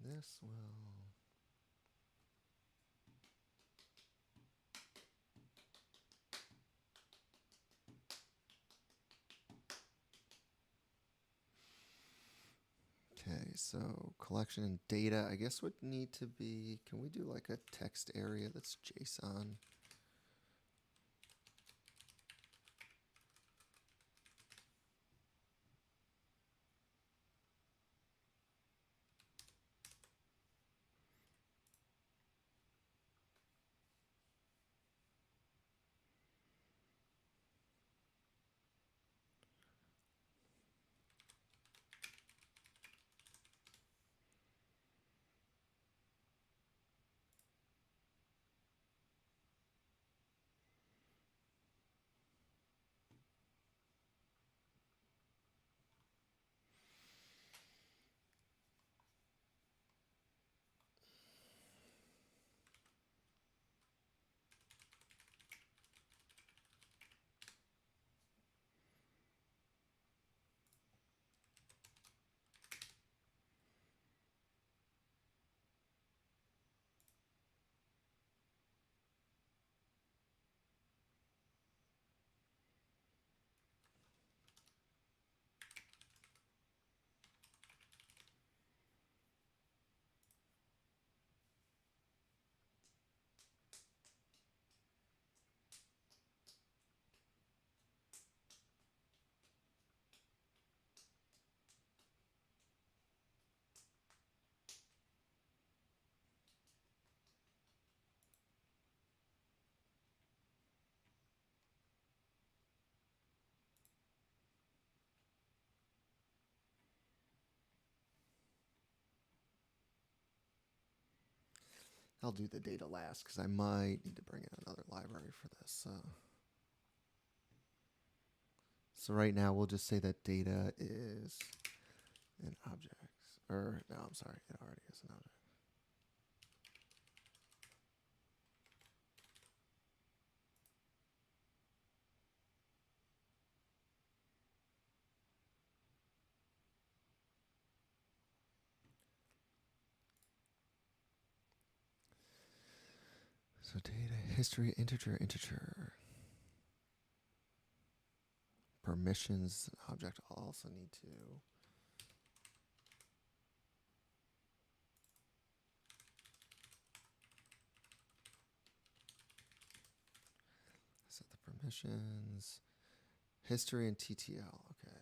and this will okay, so collection and data, I guess would need to be, can we do like a text area that's JSON? I'll do the data last because I might need to bring in another library for this. So right now we'll just say that data is an object. Or, no, I'm sorry, it already is an object. So data, history, integer. Permissions object. I'll also need to set the permissions. History and TTL. Okay.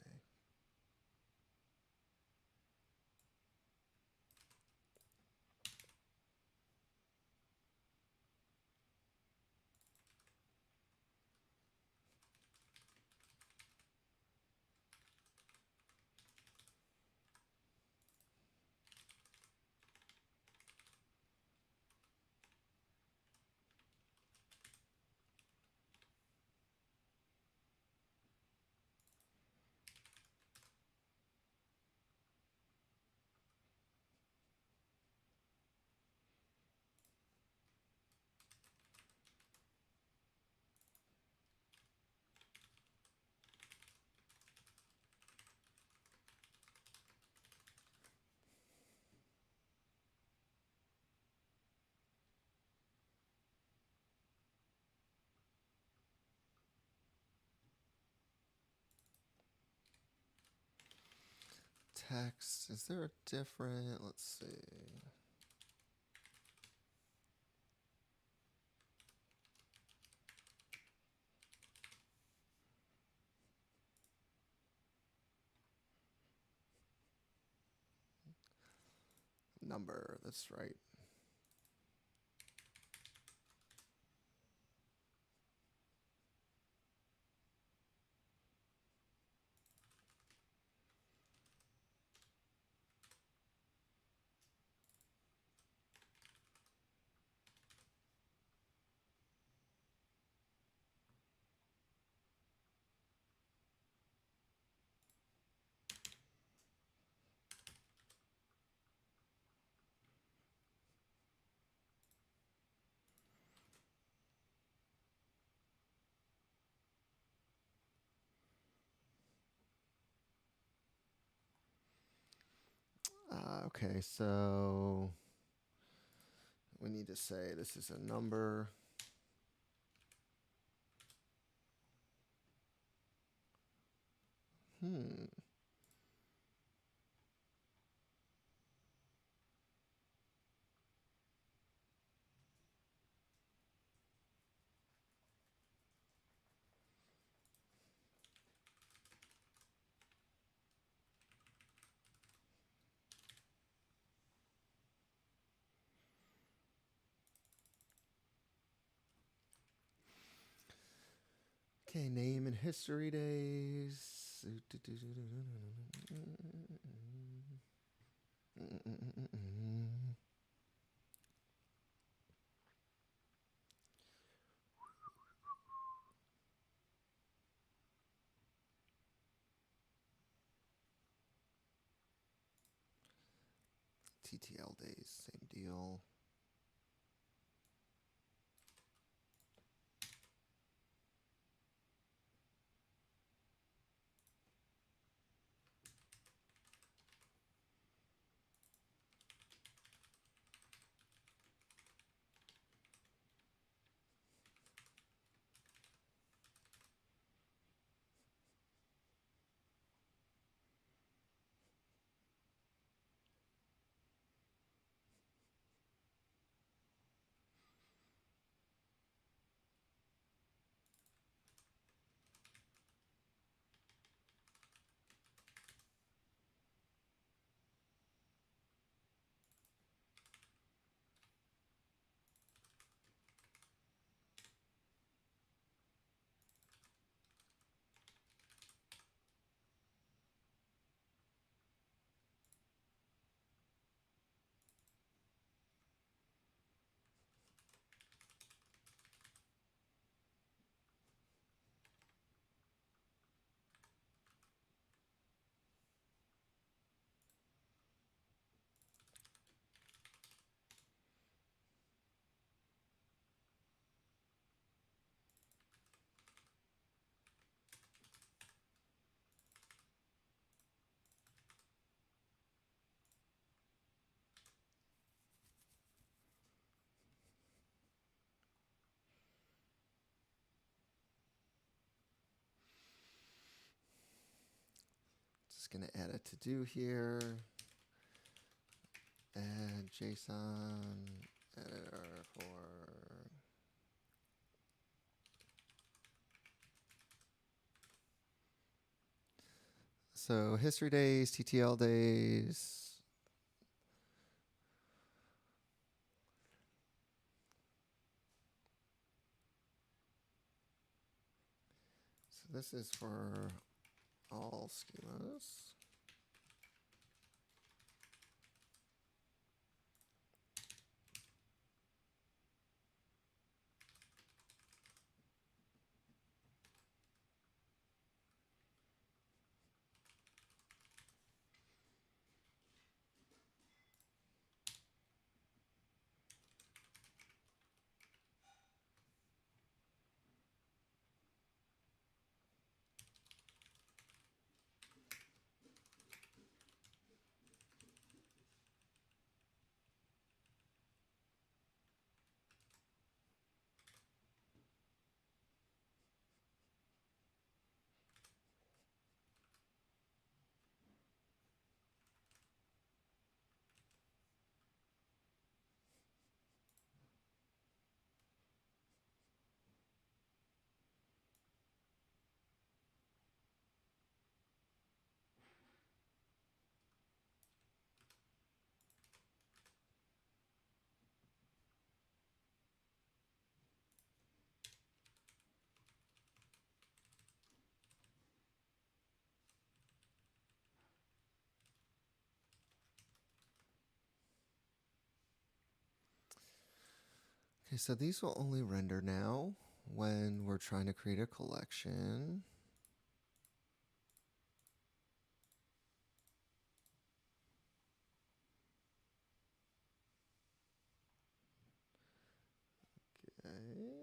Text. Is there a different? Let's see. Number. That's right. Okay, so we need to say this is a number. Okay, name and history days. TTL days, same deal. Just going to add a to-do here. Add JSON editor for... So history days, TTL days. So this is for all schemas. Okay, so these will only render now when we're trying to create a collection. Okay.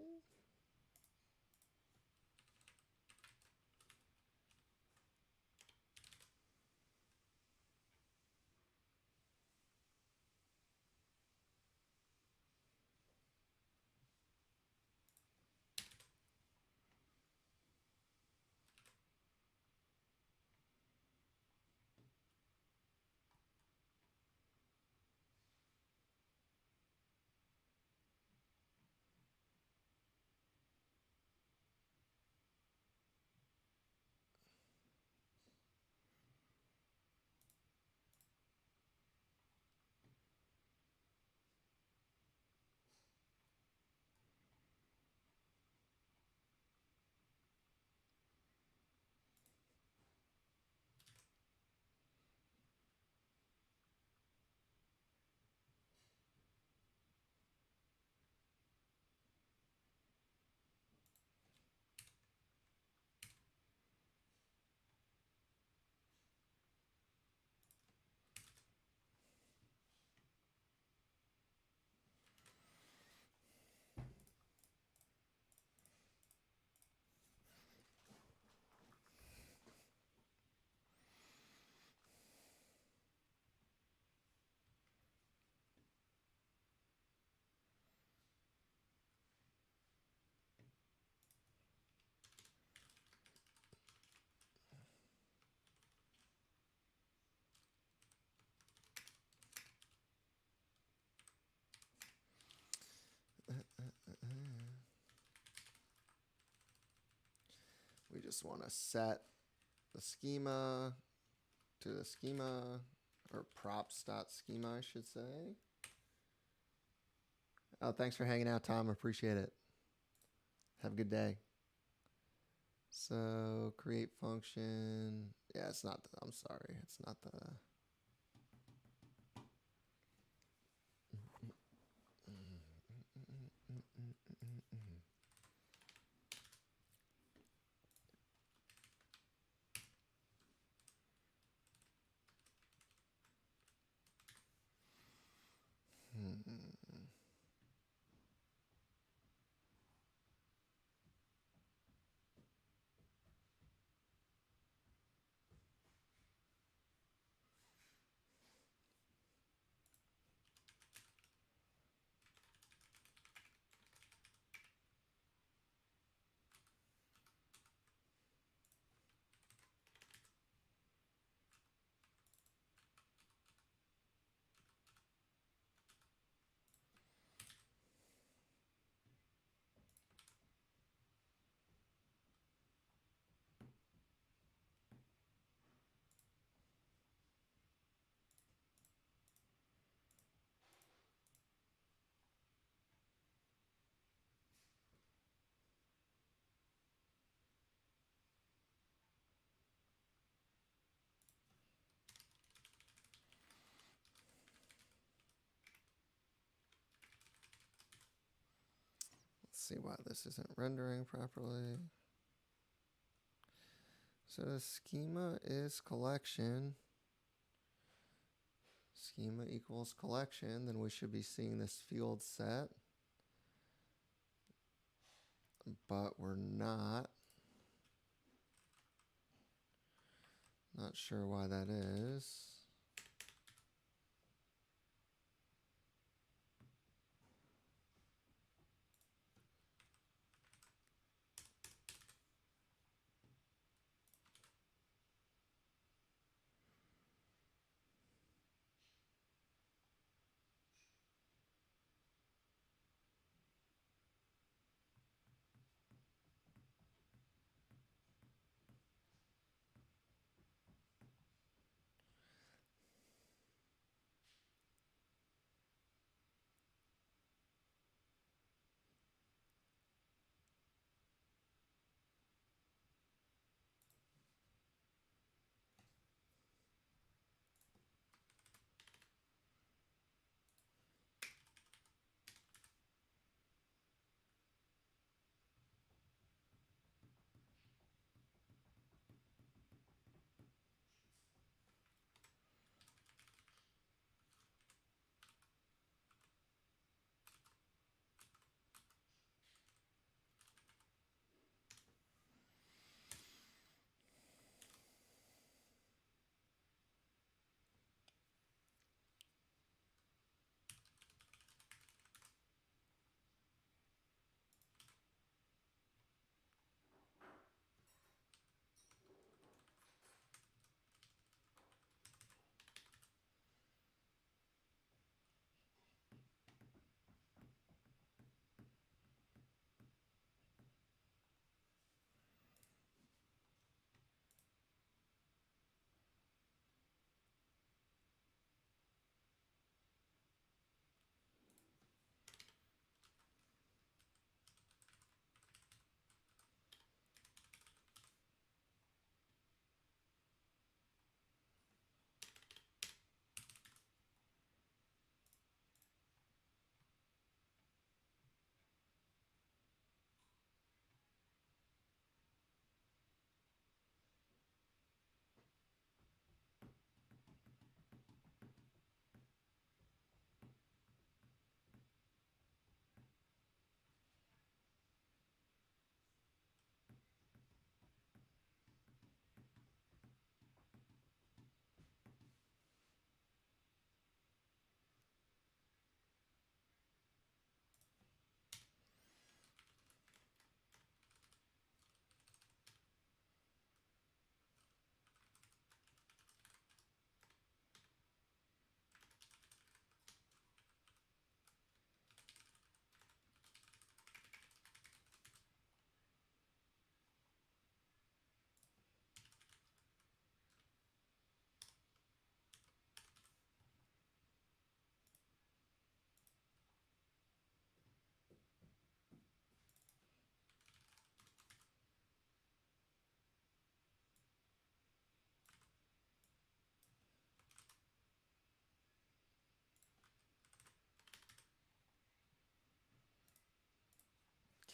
We just want to set the schema to the schema, or props.schema, I should say. Oh, thanks for hanging out, Tom. Appreciate it. Have a good day. So create function. Yeah, it's not. I'm sorry. It's not the. see why this isn't rendering properly. So the schema is collection. Schema equals collection. Then we should be seeing this field set. But we're not. Not sure why that is.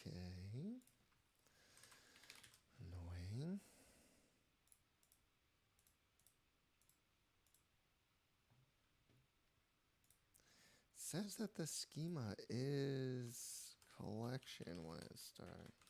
Okay. Annoying. Says that the schema is collection when it starts.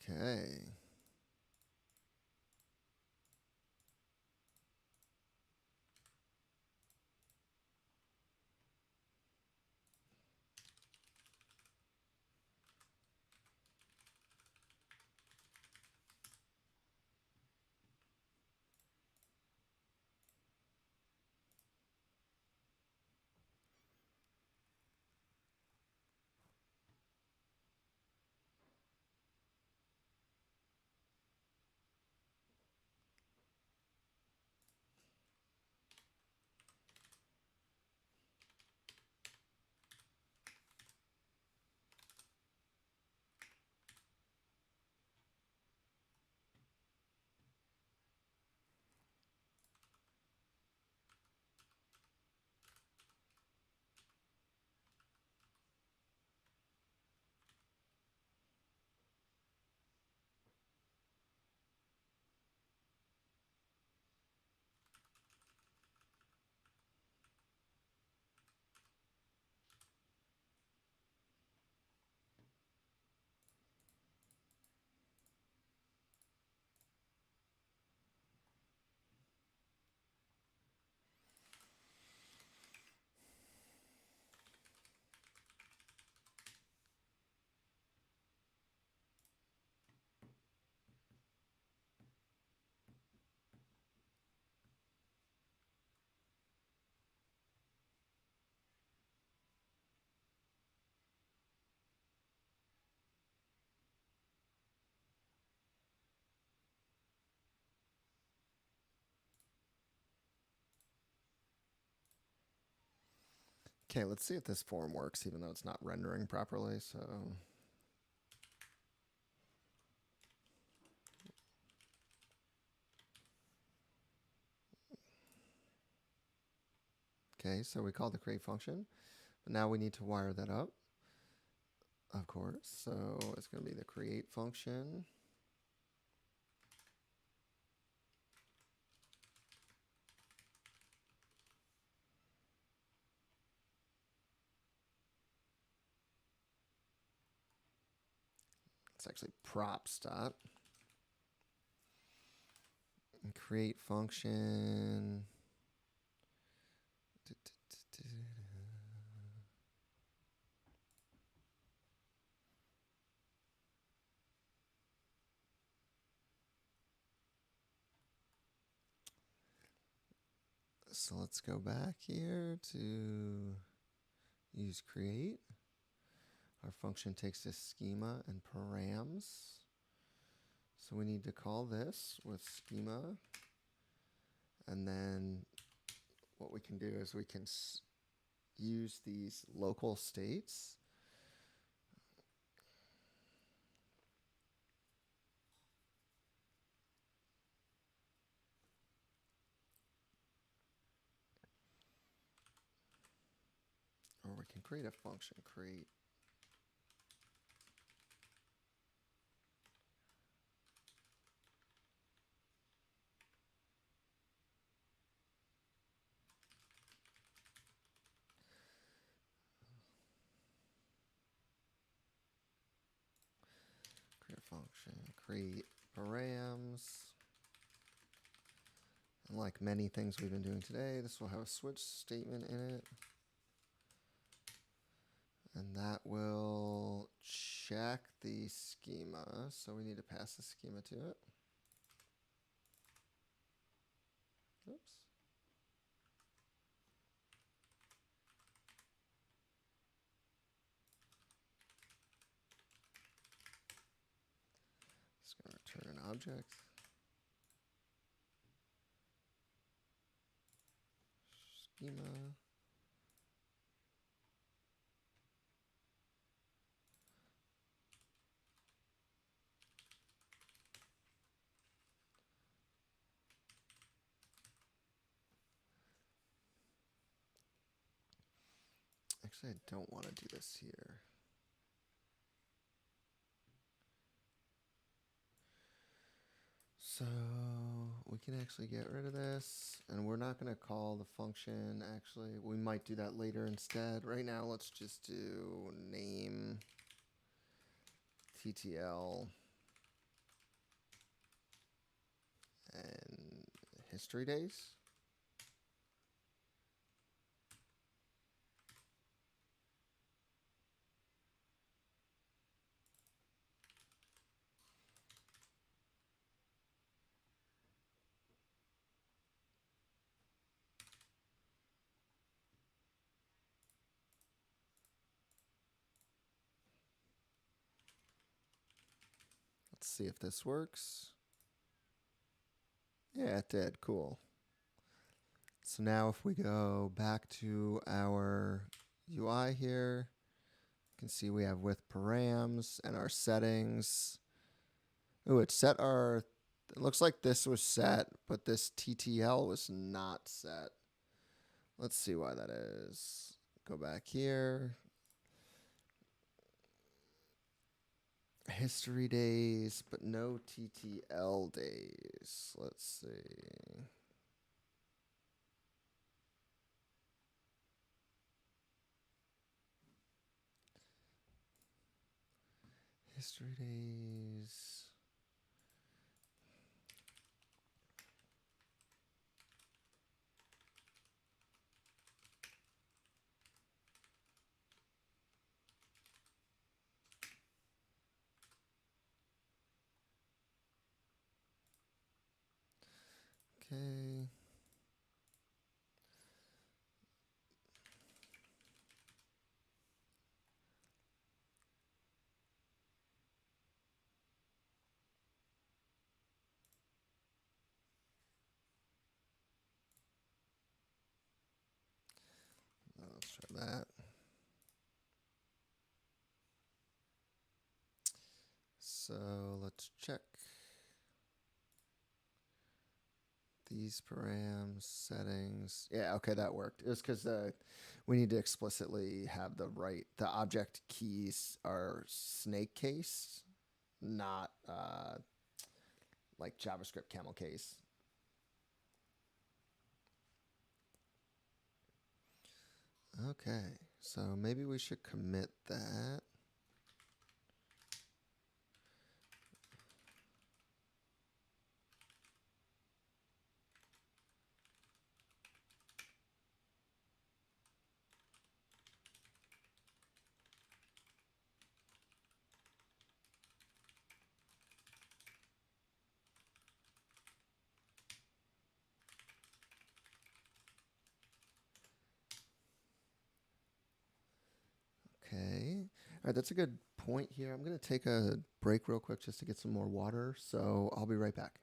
Okay. Okay, let's see if this form works, even though it's not rendering properly. So, okay, so we called the create function, but now we need to wire that up, of course. So it's going to be the create function. It's actually props dot. And create function. So let's go back here to use create. Our function takes this schema and params. So we need to call this with schema. And then what we can do is we can use these local states. Or we can create a function, create. Create a function, create params. And like many things we've been doing today, this will have a switch statement in it. And that will check the schema. So we need to pass the schema to it. Oops. It's going to return an object. Schema. Actually, I don't want to do this here. So we can actually get rid of this, and we're not going to call the function. Actually, we might do that later instead. Right now, let's just do name TTL and history days. Let's see if this works. Yeah, it did. Cool. So now if we go back to our UI here, you can see we have with params and our settings. Oh, it set our, it looks like this was set, but this TTL was not set. Let's see why that is. Go back here. History days, but no TTL days. Let's see. History days. Okay. Let's try that. So let's check these params settings. Yeah, okay, that worked. It was because we need to explicitly have the object keys are snake case, not like JavaScript camel case. Okay, so maybe we should commit that. Okay. All right, that's a good point here. I'm going to take a break real quick just to get some more water, so I'll be right back.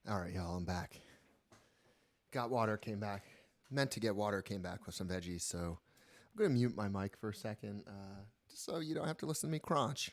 All right, y'all, I'm back. Got water, came back. Meant to get water, came back with some veggies. So I'm going to mute my mic for a second just so you don't have to listen to me crunch.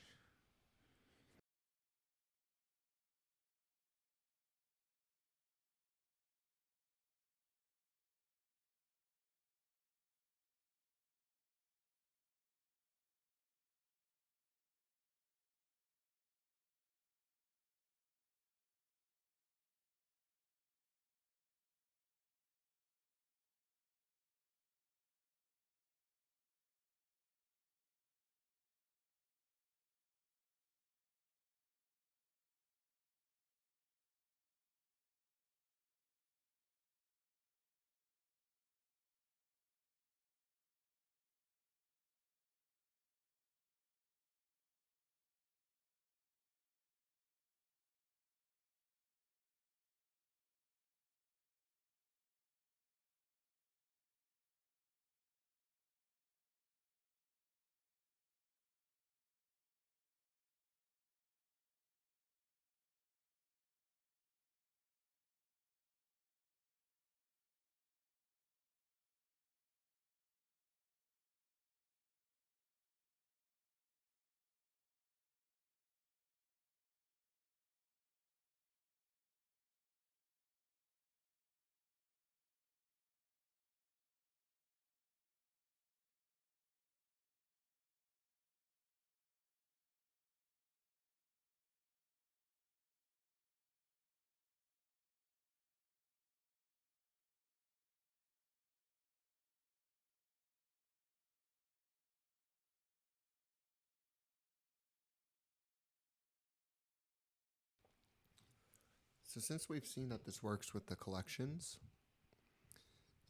So since we've seen that this works with the collections,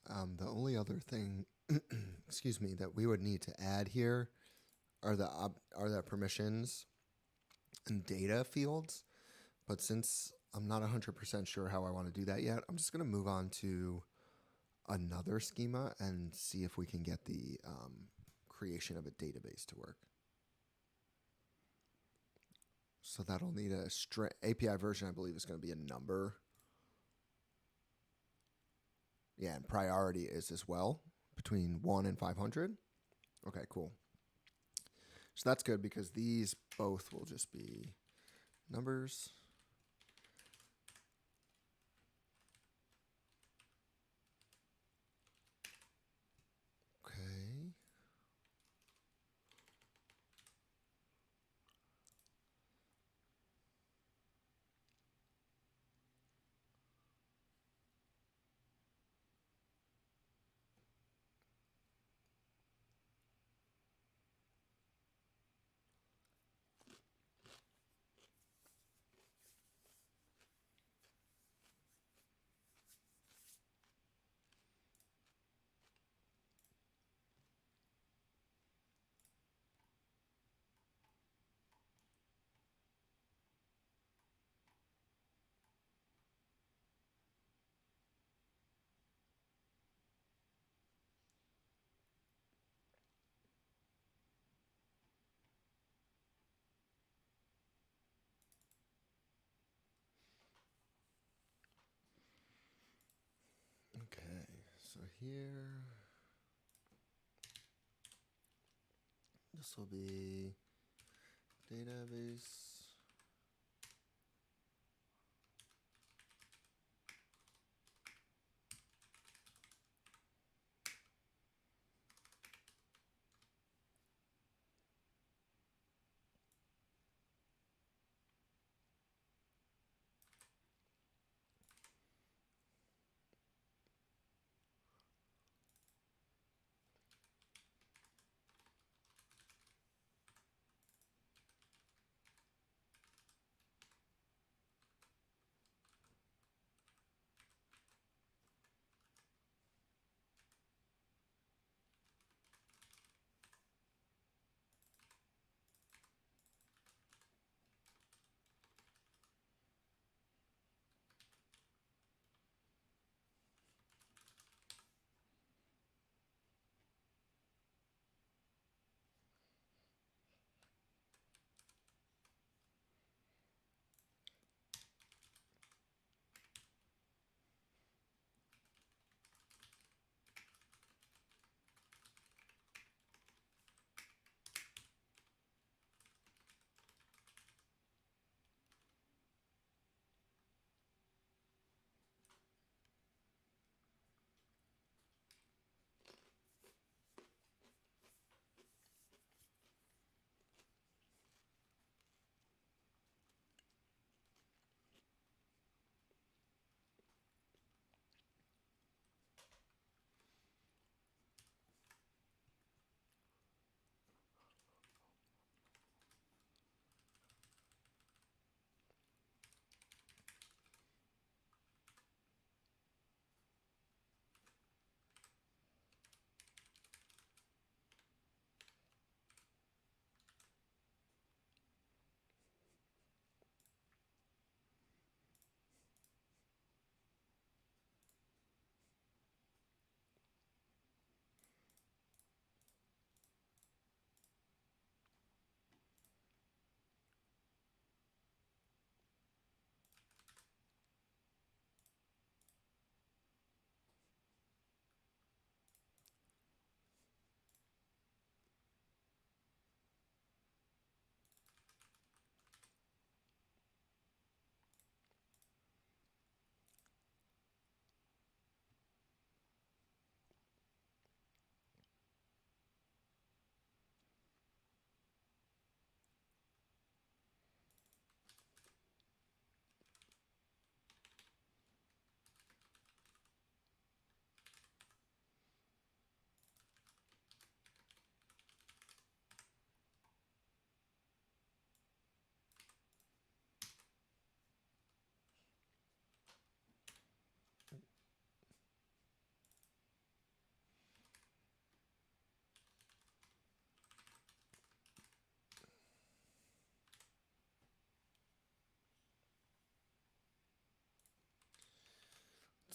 the only other thing, excuse me, that we would need to add here are the permissions and data fields. But since I'm not 100% sure how I want to do that yet, I'm just going to move on to another schema and see if we can get the creation of a database to work. So that'll need a API version, I believe, is going to be a number. Yeah, and priority is as well, between 1 and 500. Okay, cool. So that's good because these both will just be numbers. Okay. Okay, so here, this will be database.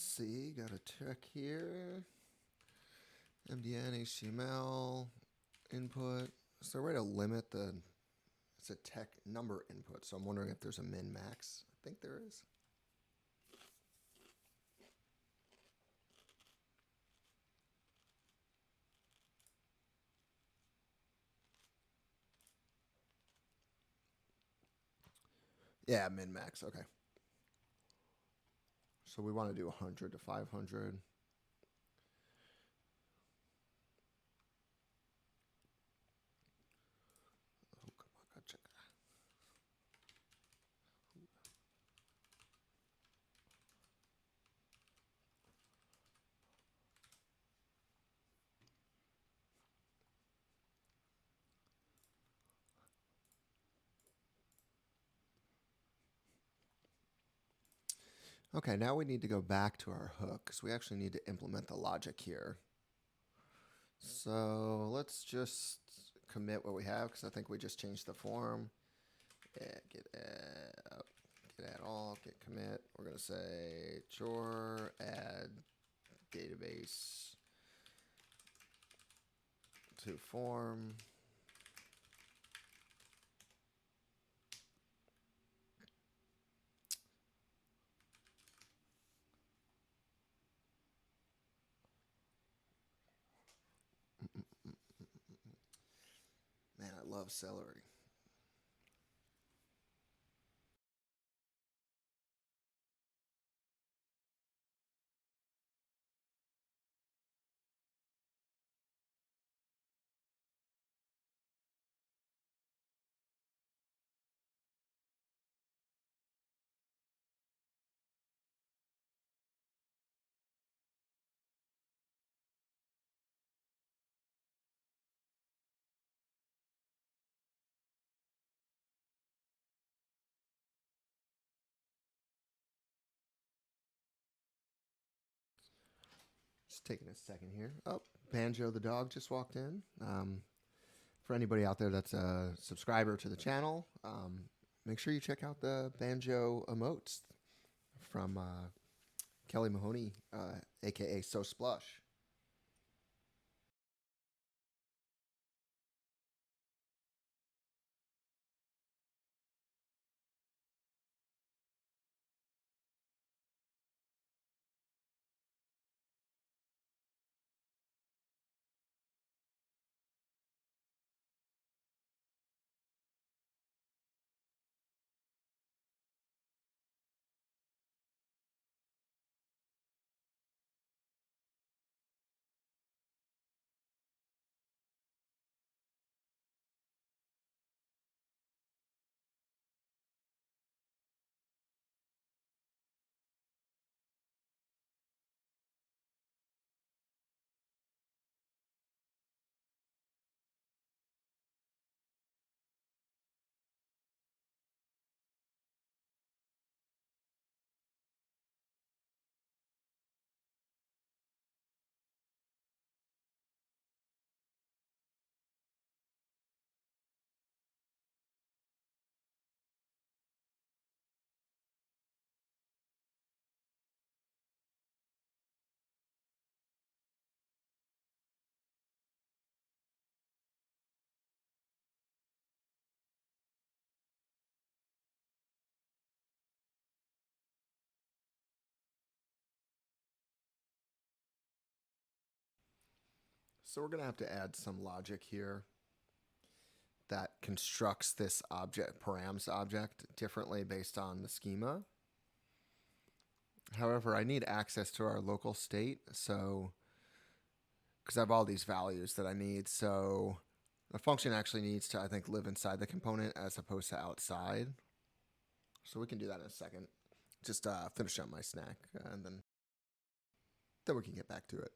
see, got to check here. MDN, HTML, input. Is there a way to limit the, it's a tech number input, so I'm wondering if there's a min max. I think there is. Yeah, min max, okay. So we want to do 100 to 500. Okay, now we need to go back to our hook because we actually need to implement the logic here. So let's just commit what we have because I think we just changed the form. Get add all, get commit. We're going to say chore add database to form. Man, I love celery. Just taking a second here. Oh, Banjo the dog just walked in. For anybody out there that's a subscriber to the channel, make sure you check out the Banjo emotes from Kelly Mahoney, aka So Splush. So we're going to have to add some logic here that constructs this object, params object, differently based on the schema. However, I need access to our local state, so because I have all these values that I need, so the function actually needs to, I think, live inside the component as opposed to outside. So we can do that in a second. Just finish up my snack, and then we can get back to it.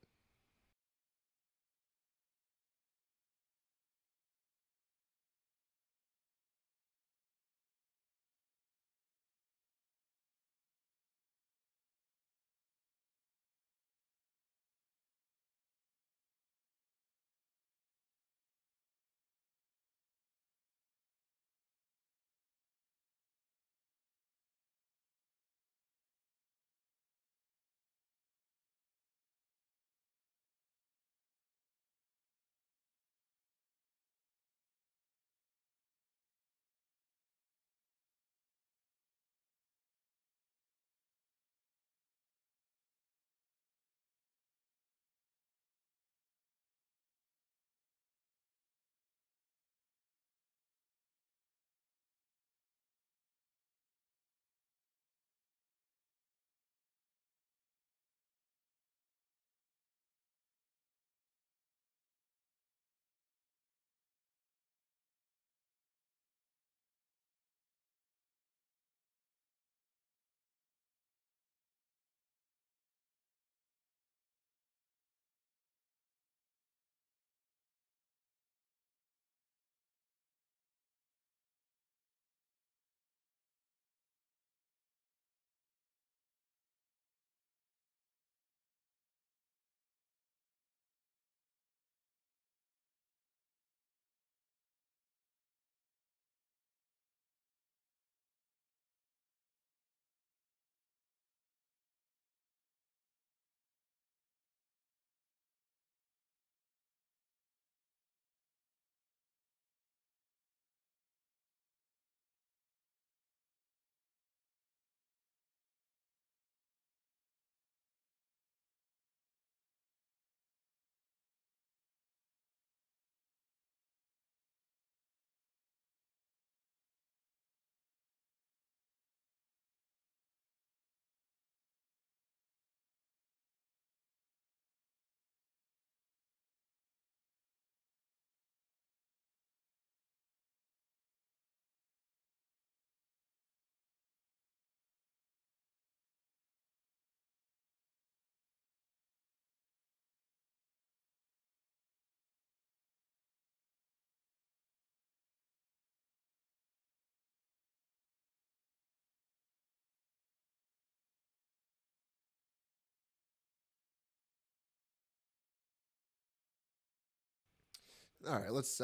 All right, let's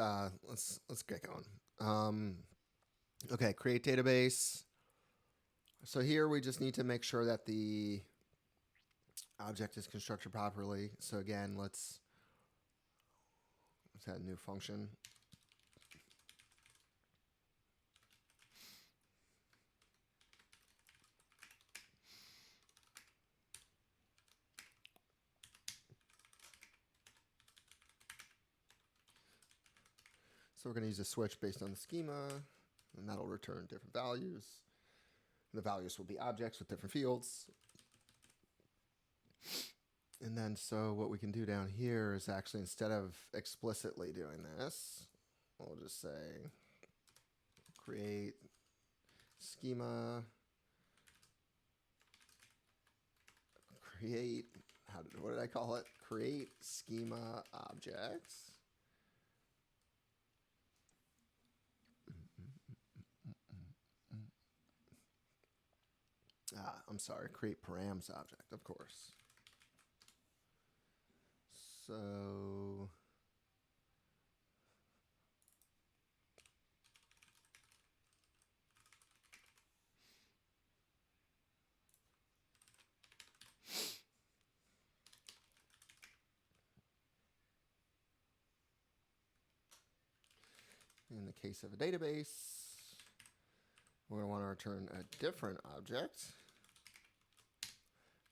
get going. Okay, create database. So here we just need to make sure that the object is constructed properly. So again, let's add a new function. So we're going to use a switch based on the schema, and that'll return different values. And the values will be objects with different fields. And then so what we can do down here is actually, instead of explicitly doing this, we'll just say create schema, create, what did I call it? Create schema objects. I'm sorry, create params object, of course. So in the case of a database, we're going to want to return a different object.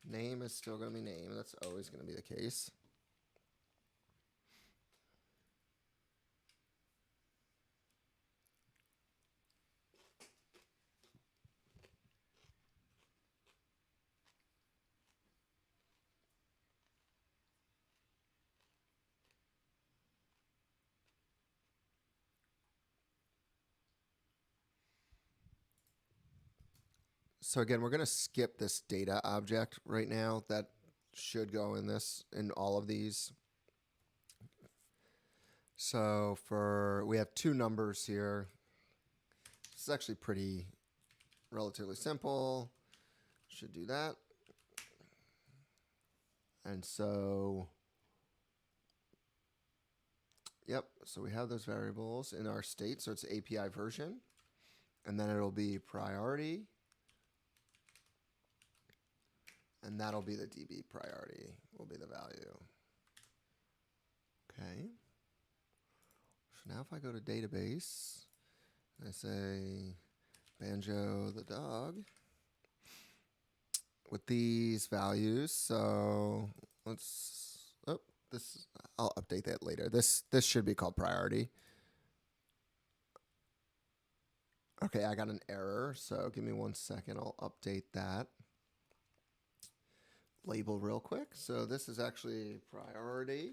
Name is still going to be name. That's always going to be the case. So again, we're going to skip this data object right now. That should go in all of these. So we have two numbers here. This is actually pretty relatively simple. Should do that. And so, yep, so we have those variables in our state. So it's API version. And then it'll be priority. And that'll be the DB priority, will be the value. Okay. So now if I go to database, I say Banjo the dog with these values. So I'll update that later. This should be called priority. Okay, I got an error, so give me 1 second. I'll update that label real quick. So this is actually priority.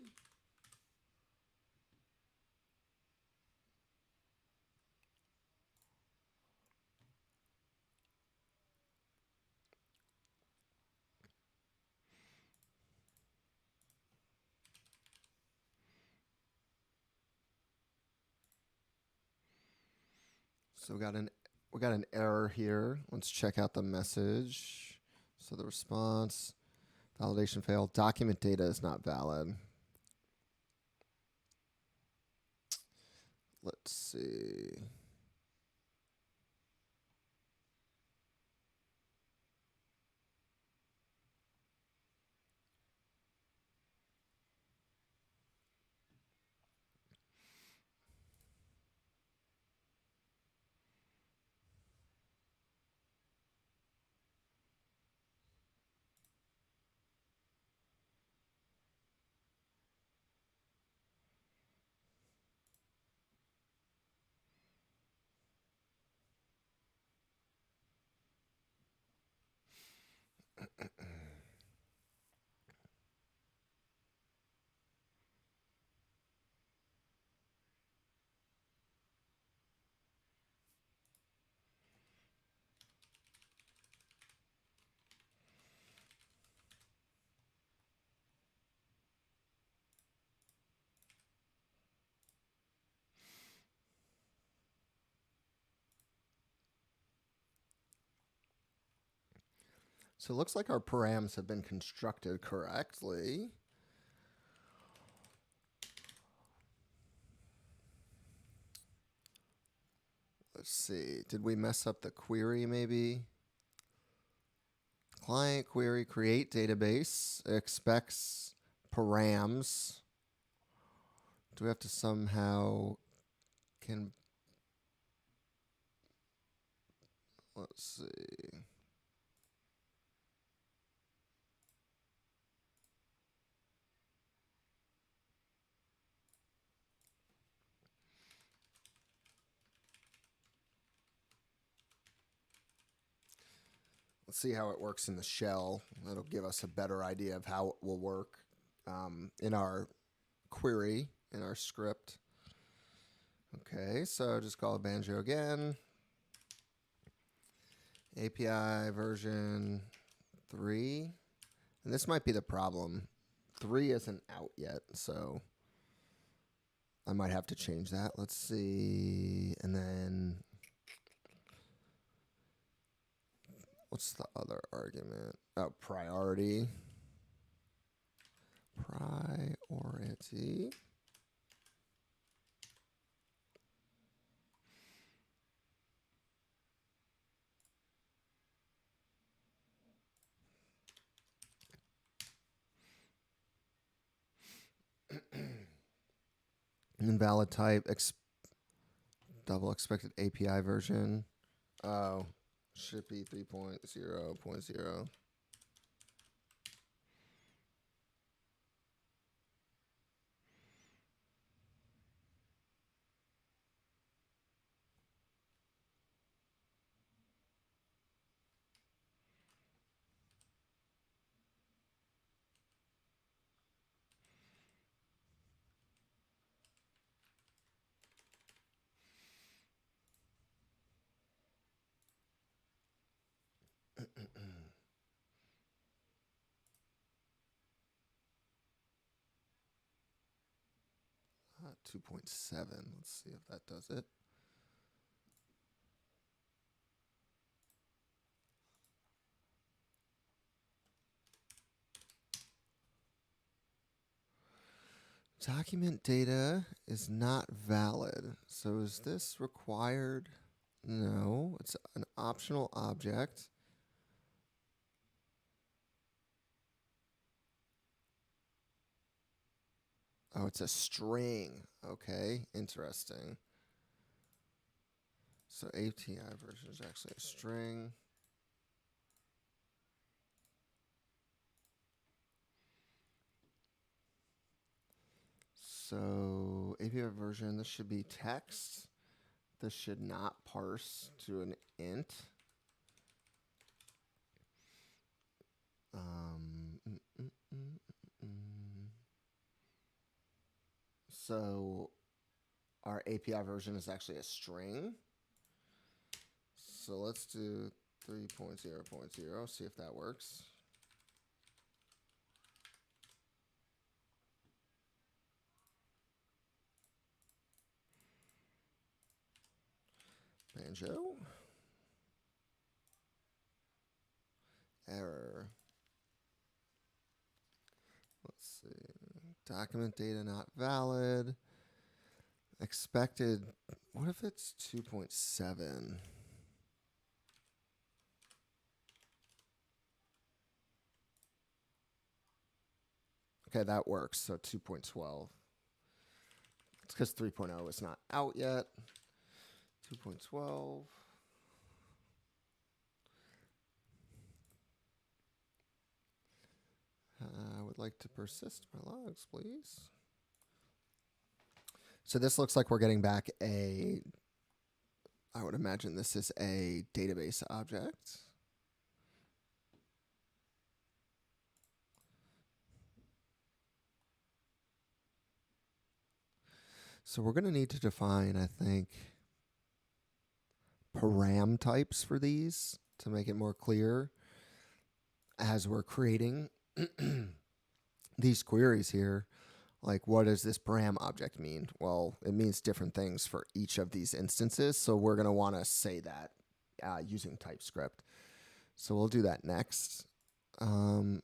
So we got an error here. Let's check out the message. So the response, validation failed. Document data is not valid. Let's see. So it looks like our params have been constructed correctly. Let's see. Did we mess up the query maybe? Client query create database expects params. Do we have to somehow let's see. Let's see how it works in the shell. That'll give us a better idea of how it will work in our query, in our script. Okay, so just call it Banjo again. API version 3. And this might be the problem. 3 isn't out yet, so I might have to change that. Let's see. And then what's the other argument? Oh, priority. Priority. Invalid type. Double expected API version. Oh, should be 3.0.0. Uh, 2.7. Let's see if that does it. Document data is not valid. So is this required? No, it's an optional object. Oh, it's a string. Okay, interesting. So API version is actually a string. So API version, this should be text. This should not parse to an int. So our API version is actually a string. So let's do 3.0.0, see if that works. Banjo. Error. Let's see. Document data not valid. Expected. What if it's 2.7? Okay, that works. So 2.12. It's because 3.0 is not out yet. 2.12. I would like to persist my logs, please. So this looks like we're getting back a, I would imagine this is a database object. So we're going to need to define, I think, param types for these to make it more clear as we're creating these queries here. Like, what does this param object mean? Well, it means different things for each of these instances. So we're going to want to say that using TypeScript. So we'll do that next.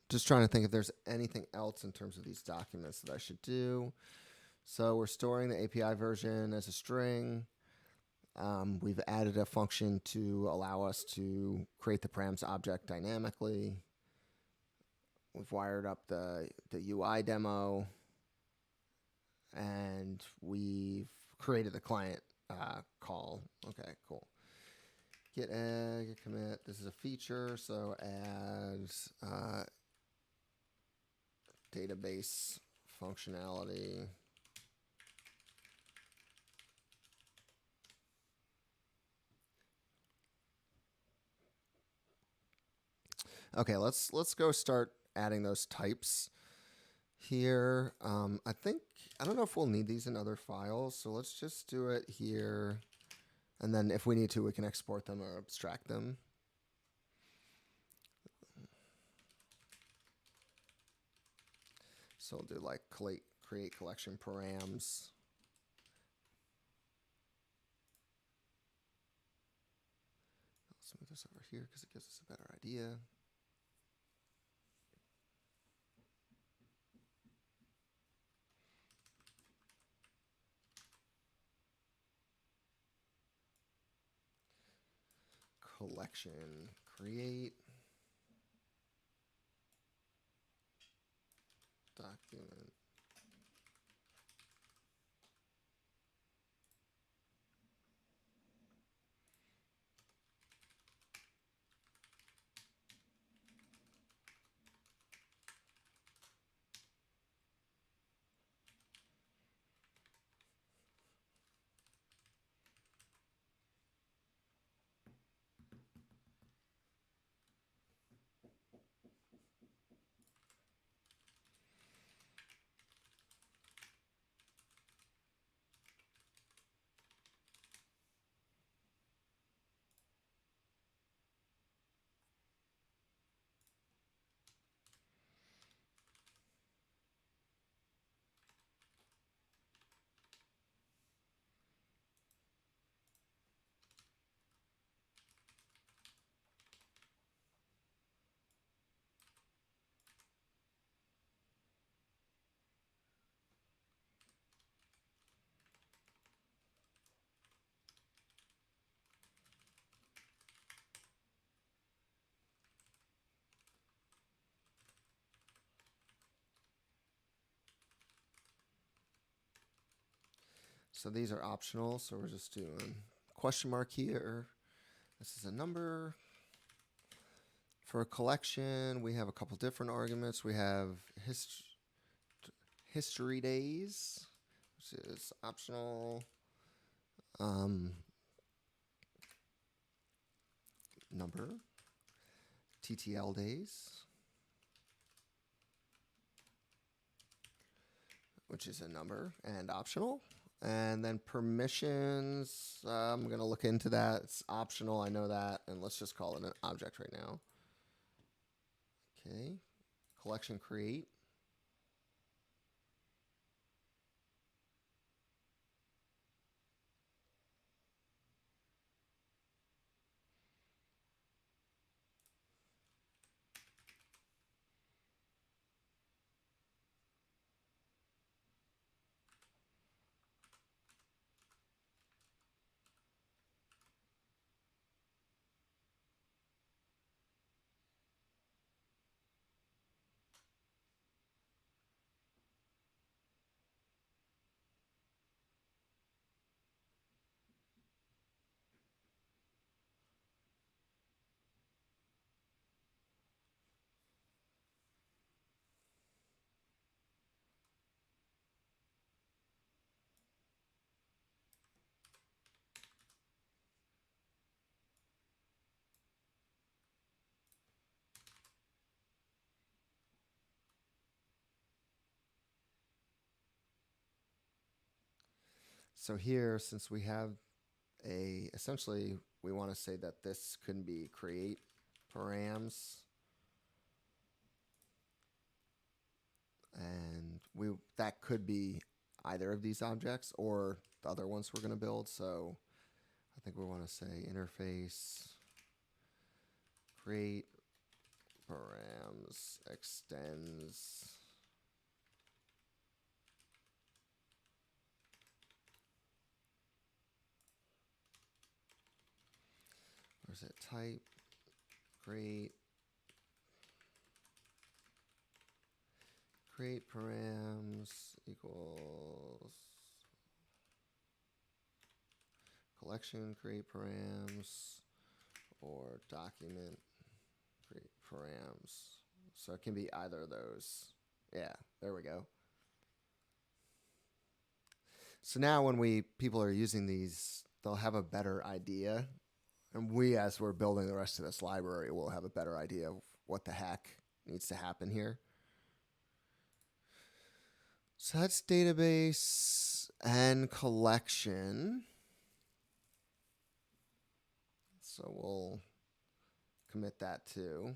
Just trying to think if there's anything else in terms of these documents that I should do. So we're storing the API version as a string. We've added a function to allow us to create the params object dynamically. We've wired up the UI demo, and we've created the client call. Okay, cool. Git egg, git commit. This is a feature, so add database functionality. Okay, let's go start adding those types here. I don't know if we'll need these in other files, so let's just do it here. And then if we need to, we can export them or abstract them. So we'll do like create collection params. Let's move this over here because it gives us a better idea. Collection create document. So these are optional, so we're just doing question mark here. This is a number. For a collection, we have a couple different arguments. We have history days, which is optional. Number. TTL days, which is a number and optional. And then permissions, I'm going to look into that. It's optional, I know that. And let's just call it an object right now. Okay, collection create. So here, since we have essentially we want to say that this can be create params. And that could be either of these objects or the other ones we're going to build. So I think we want to say interface create params extends was it? Type create params equals collection create params or document create params. So it can be either of those. Yeah, there we go. So now when people are using these, they'll have a better idea. And we, as we're building the rest of this library, will have a better idea of what the heck needs to happen here. So that's database and collection. So we'll commit that too.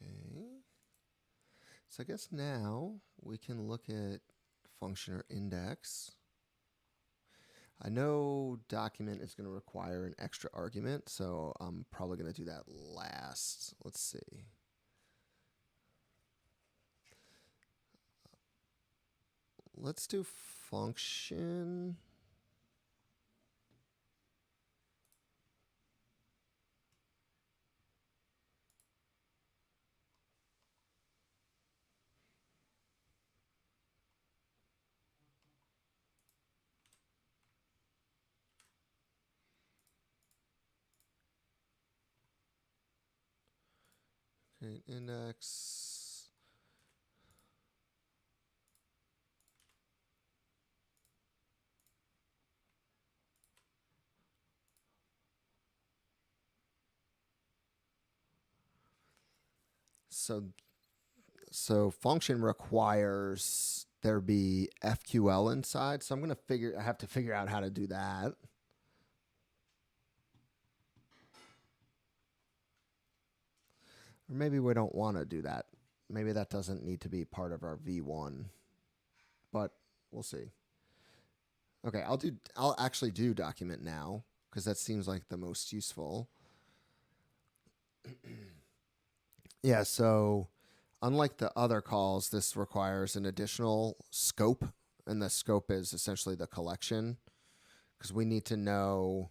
Okay. So I guess now we can look at function or index. I know document is going to require an extra argument, so I'm probably going to do that last. Let's see. Let's do function. Create index. So function requires there be FQL inside. So I have to figure out how to do that. Or maybe we don't want to do that. Maybe that doesn't need to be part of our V1, but we'll see. Okay, I'll actually do document now because that seems like the most useful. Yeah, so unlike the other calls, this requires an additional scope, and the scope is essentially the collection because we need to know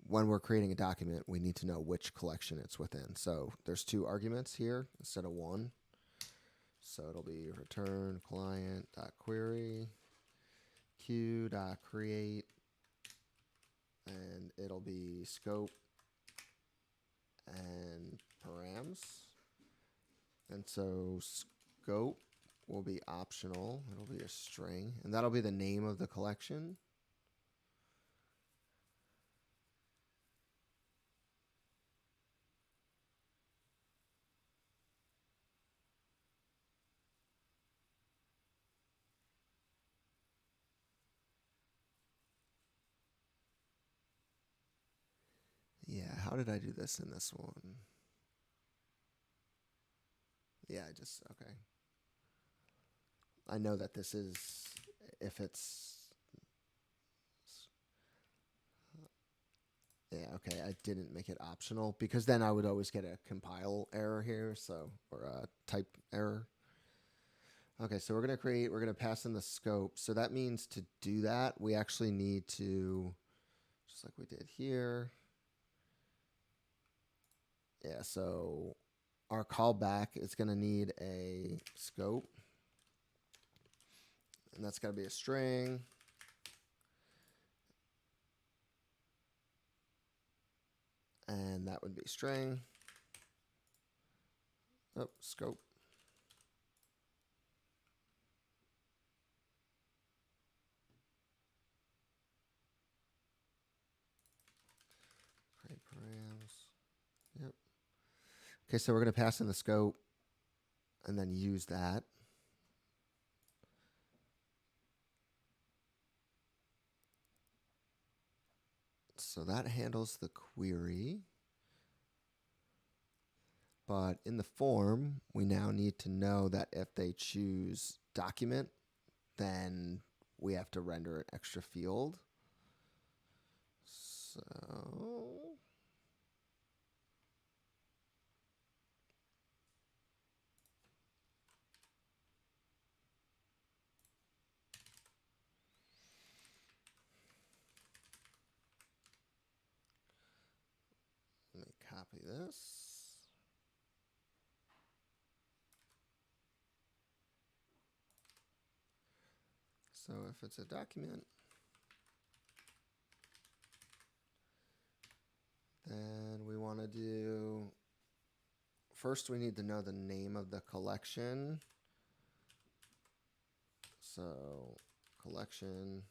when we're creating a document, we need to know which collection it's within. So there's 2 arguments here instead of 1. So it'll be return client.query q.create, and it'll be scope and params. And so scope will be optional. It'll be a string, and that'll be the name of the collection. Yeah, how did I do this in this one? Yeah, okay. I know that this is, if it's, yeah, okay, I didn't make it optional because then I would always get a compile error here, or a type error. Okay, so we're going to pass in the scope. So that means to do that, we actually need to, just like we did here. Yeah, so our callback is going to need a scope, and that's got to be a string. And that would be string. Oh, scope. Create params. Yep. Okay, so we're going to pass in the scope. and then use that. So that handles the query. But in the form, we now need to know that if they choose document, then we have to render an extra field. So let me copy this. So if it's a document, then we want to do, first we need to know the name of the collection. So collection.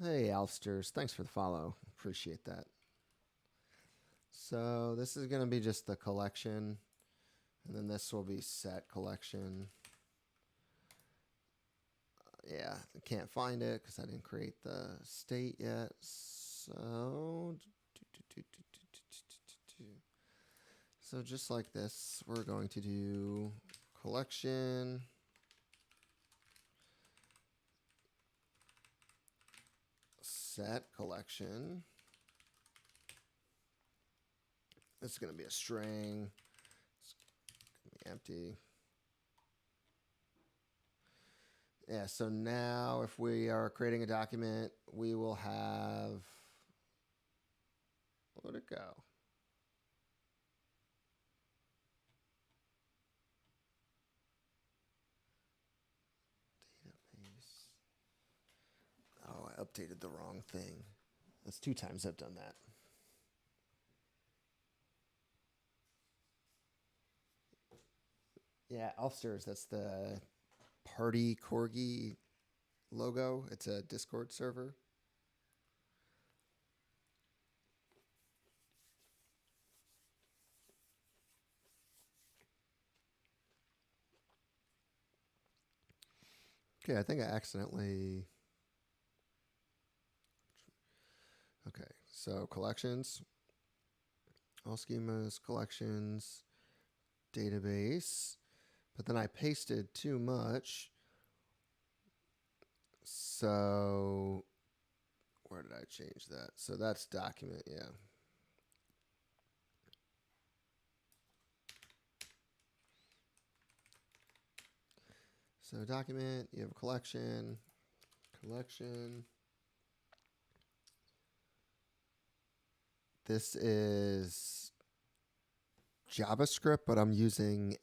Hey, Alsters, thanks for the follow. Appreciate that. So this is going to be just the collection, and then this will be set collection. Yeah, I can't find it because I didn't create the state yet. So just like this, we're going to do collection. Set collection. This is going to be a string. It's going to be empty. Yeah, so now if we are creating a document, we will have, where'd it go? Database. Oh, I updated the wrong thing. That's 2 times I've done that. Yeah, Elfsters, that's the Party Corgi logo. It's a Discord server. Okay, I think I accidentally... Okay, so collections. All schemas, collections, database. But then I pasted too much. So where did I change that? So that's document, yeah. So document, you have a collection. This is JavaScript, but I'm using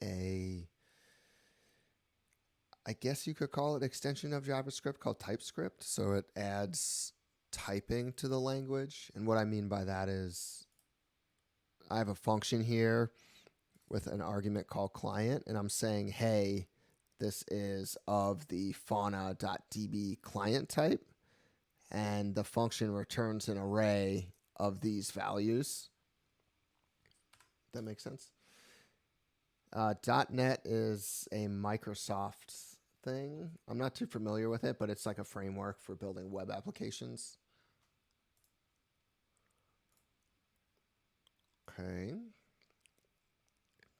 I guess you could call it extension of JavaScript called TypeScript. So it adds typing to the language. And what I mean by that is I have a function here with an argument called client, and I'm saying, hey, this is of the fauna.db client type, and the function returns an array of these values. That makes sense? .NET is a Microsoft thing. I'm not too familiar with it, but it's like a framework for building web applications. Okay.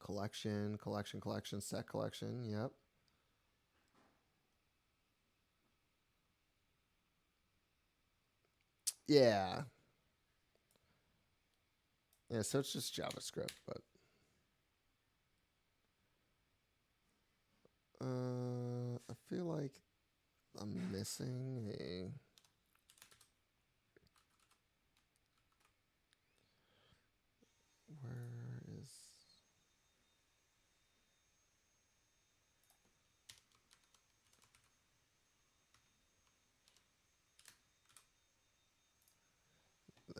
Collection, set collection. Yep. Yeah. Yeah, so it's just JavaScript, but I feel like I'm missing a... Where is...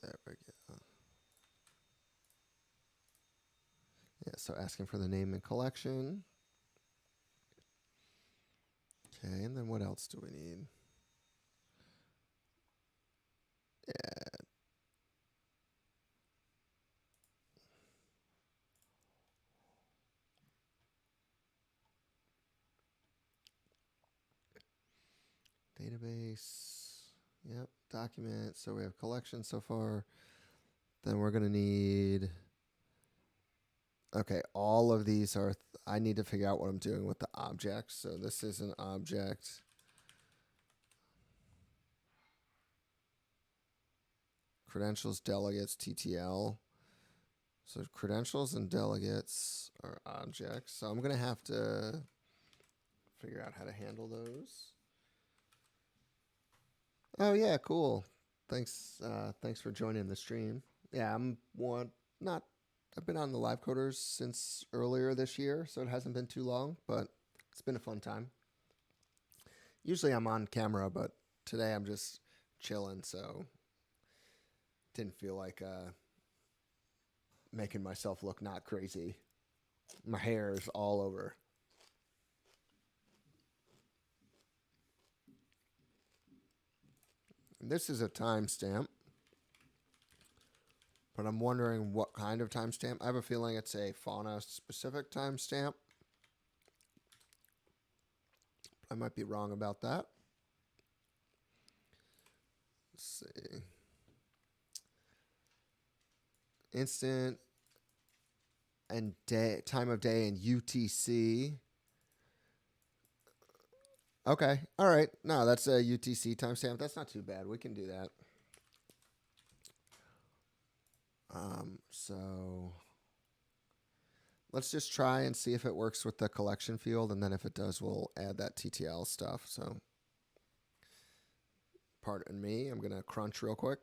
There we go. Yeah, so asking for the name and collection. Okay, and then what else do we need? database. Yep, document. So we have collection so far. Then we're going to need, okay, all of these are, I need to figure out what I'm doing with the objects. So this is an object. Credentials, delegates, TTL. So credentials and delegates are objects. So I'm going to have to figure out how to handle those. Oh yeah, cool. Thanks. Thanks for joining the stream. Yeah, I've been on the live coders since earlier this year, so it hasn't been too long, but it's been a fun time. Usually I'm on camera, but today I'm just chilling, so didn't feel like making myself look not crazy. My hair is all over. This is a timestamp, but I'm wondering what kind of timestamp. I have a feeling it's a fauna-specific timestamp. I might be wrong about that. Let's see. Instant and day, time of day in UTC. Okay. All right. No, that's a UTC timestamp. That's not too bad. We can do that. So let's just try and see if it works with the collection field. And then if it does, we'll add that TTL stuff. So pardon me. I'm going to crunch real quick.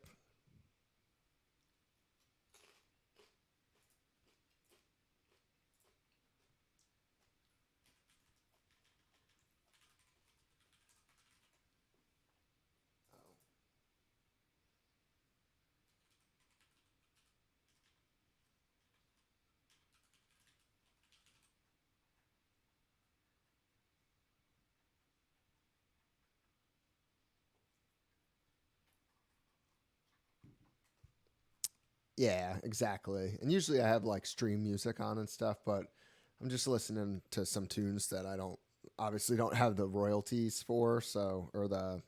Yeah, exactly. And usually I have like stream music on and stuff, but I'm just listening to some tunes that I obviously don't have the royalties for, or the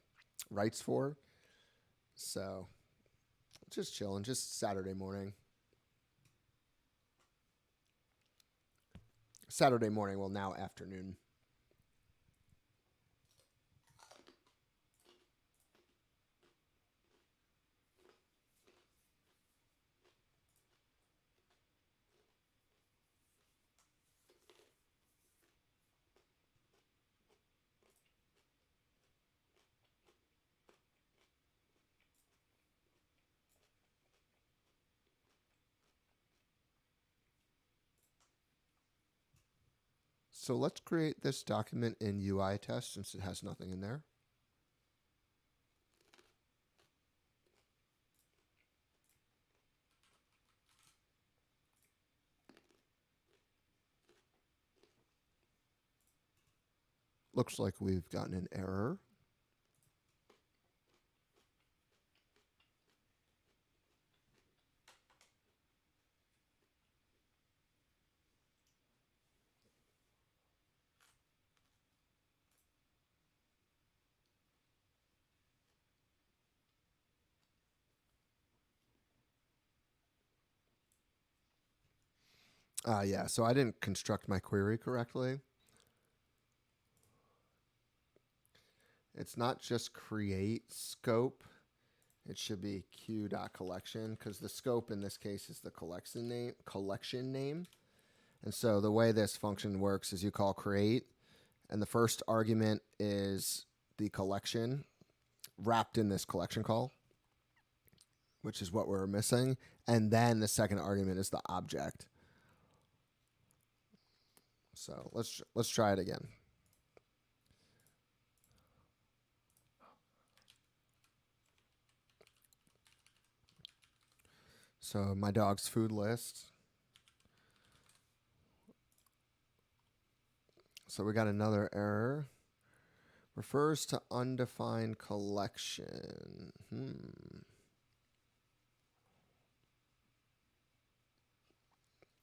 rights for. So just chilling, just Saturday morning. Saturday morning, well, now afternoon. So let's create this document in UI test since it has nothing in there. Looks like we've gotten an error. Yeah, so I didn't construct my query correctly. It's not just create scope. It should be q.collection because the scope in this case is the collection name. And so the way this function works is you call create, and the first argument is the collection wrapped in this collection call, which is what we're missing. And then the second argument is the object. So let's try it again. So my dog's food list. So we got another error. Refers to undefined collection.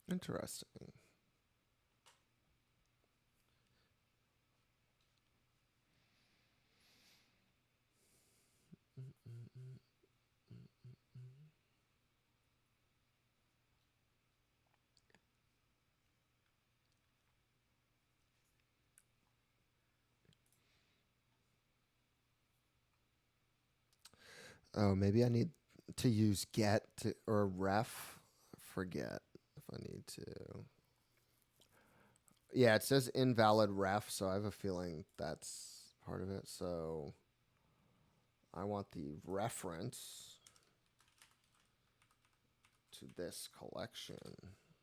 Interesting. Oh, maybe I need to use get to, or ref. Forget if I need to. Yeah, it says invalid ref, so I have a feeling that's part of it. So I want the reference to this collection.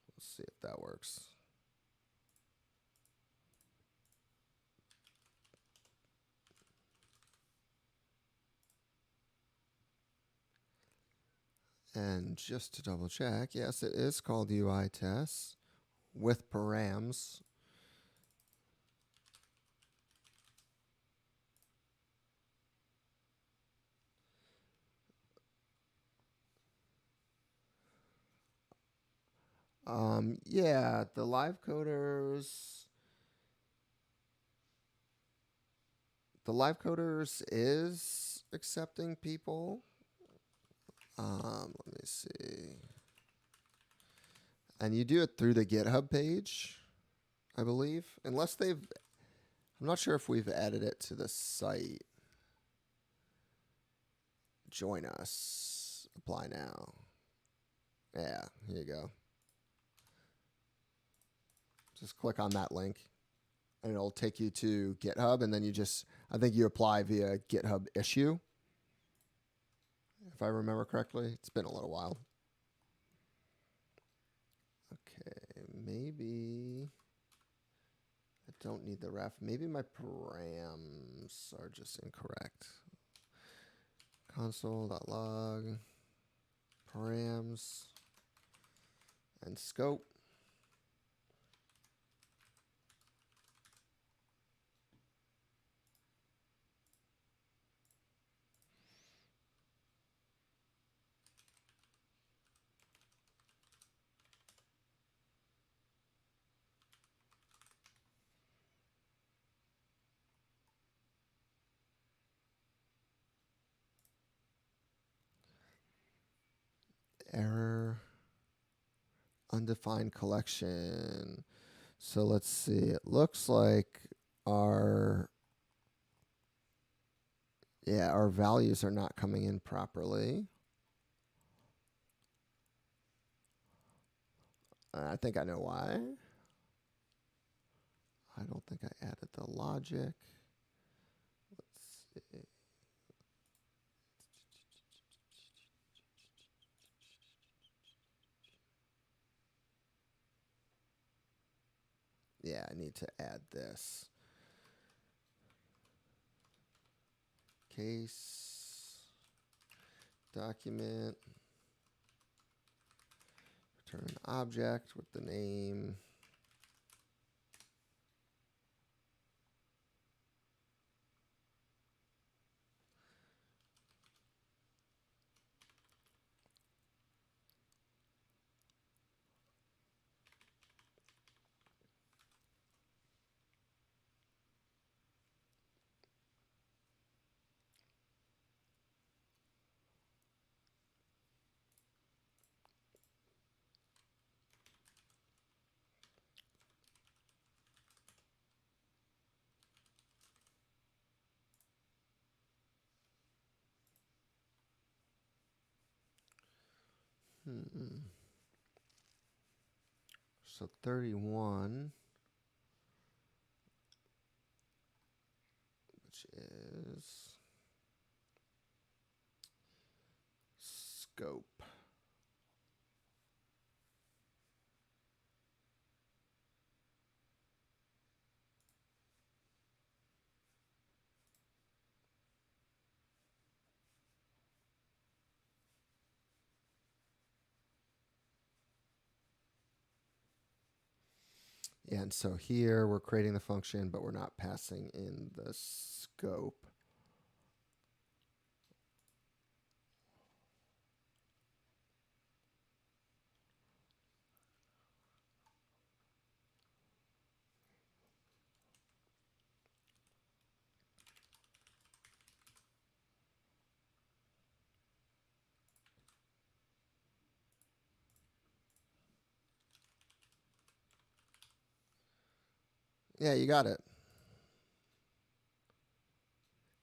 Let's see if that works. And just to double check, yes, it is called UI tests with params. Yeah, the live coders. The live coders is accepting people. Let me see. And you do it through the GitHub page, I believe. Unless they've, I'm not sure if we've added it to the site. Join us. Apply now. Yeah, here you go. Just click on that link and it'll take you to GitHub. And then you just, I think you apply via GitHub issue. If I remember correctly, it's been a little while. Okay, maybe I don't need the ref. Maybe my params are just incorrect. Console.log, params, and scope. Error, undefined collection. So let's see. It looks like our our values are not coming in properly. I think I know why. I don't think I added the logic. Let's see. Yeah, I need to add this. Case, document, return an object with the name. So 31, which is scope. And so here we're creating the function, but we're not passing in the scope. Yeah, you got it.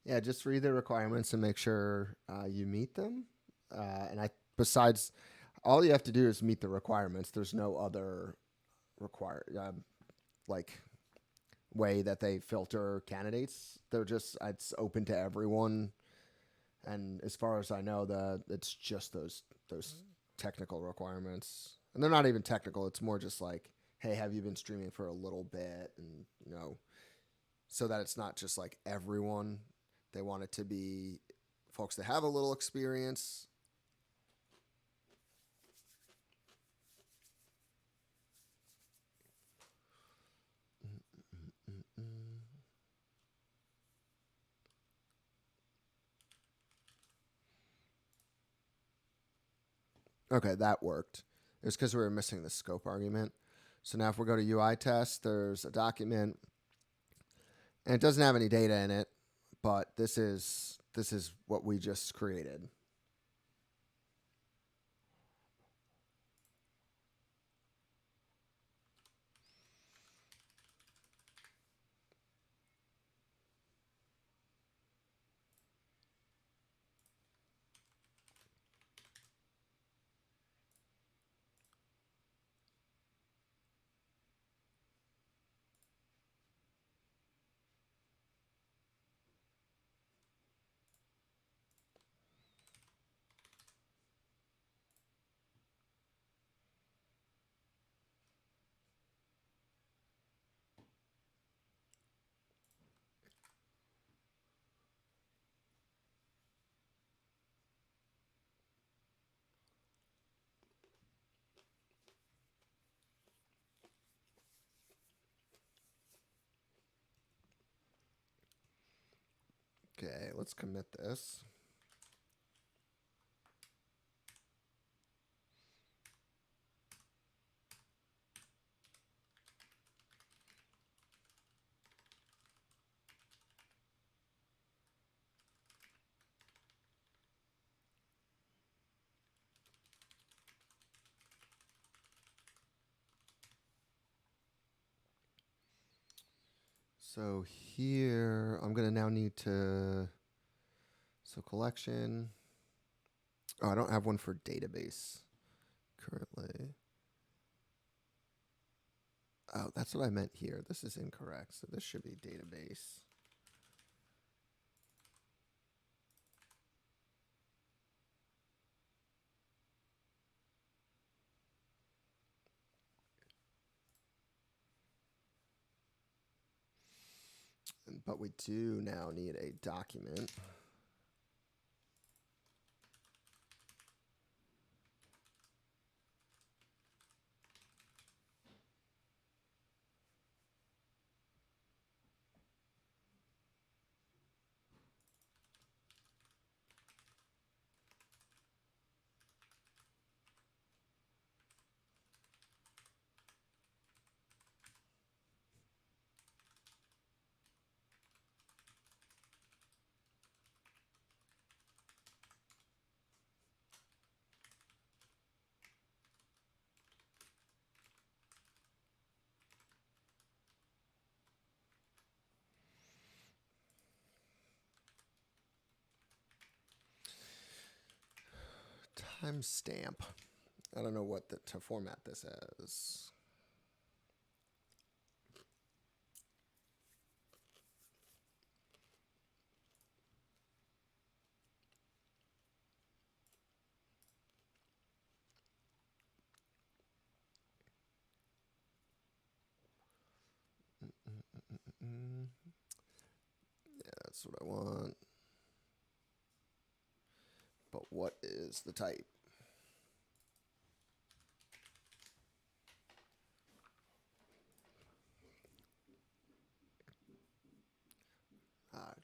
Yeah, just read the requirements and make sure you meet them. And I, besides, all you have to do is meet the requirements. There's no other require like way that they filter candidates. They're just it's open to everyone. And as far as I know, it's just those technical requirements, and they're not even technical. It's more just like, hey, have you been streaming for a little bit, and so that it's not just like everyone. They want it to be folks that have a little experience. Okay, that worked. It was because we were missing the scope argument. So now if we go to UI test, there's a document, and it doesn't have any data in it, but this is what we just created. Okay, let's commit this. So here, I'm going to now need to, so collection. Oh, I don't have one for database currently. Oh, that's what I meant here. This is incorrect. So this should be database. But we do now need a document. Timestamp. I don't know what to format this as. Yeah, that's what I want. But what is the type?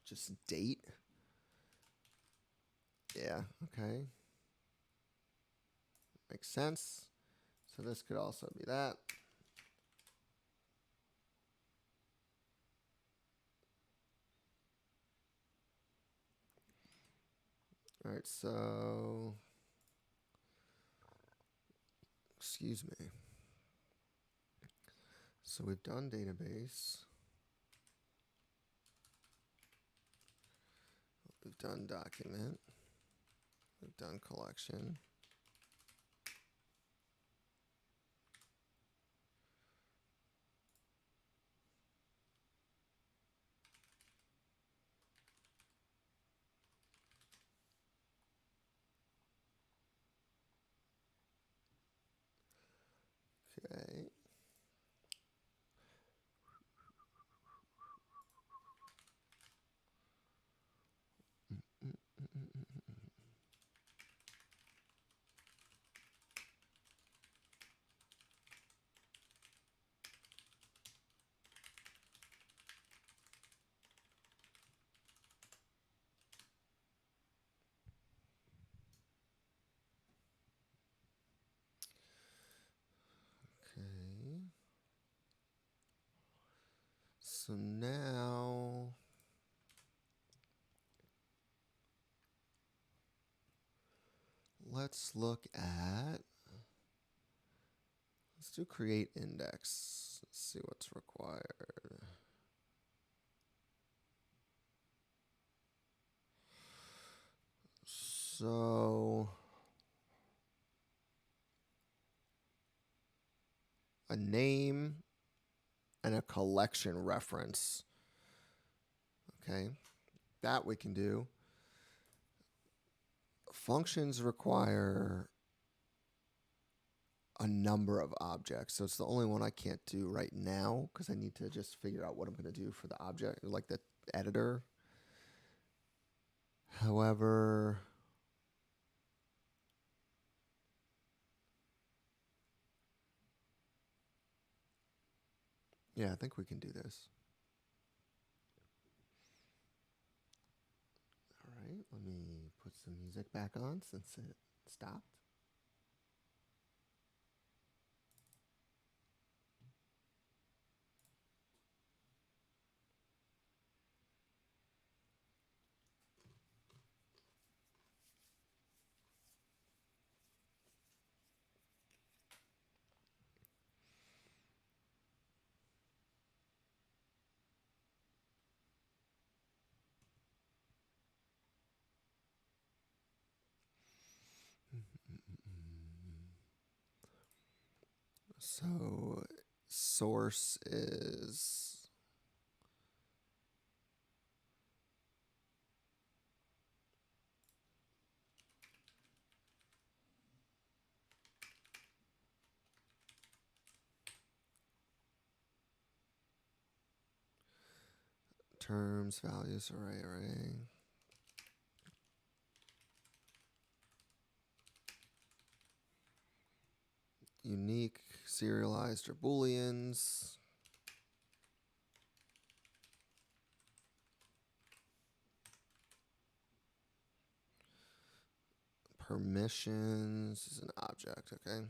Just date. Yeah, okay. Makes sense. So this could also be that. All right, so excuse me. So we've done database. we've done document. We've done collection. Okay. Okay. So now let's look at, let's do create index. Let's see what's required. So a name and a collection reference. Okay, that we can do. Functions require a number of objects. So it's the only one I can't do right now because I need to just figure out what I'm going to do for the object, like the editor. However, yeah, I think we can do this. All right, let me put some music back on since it stopped. So source is terms, values, array. Unique, serialized, or booleans. Permissions is an object, okay?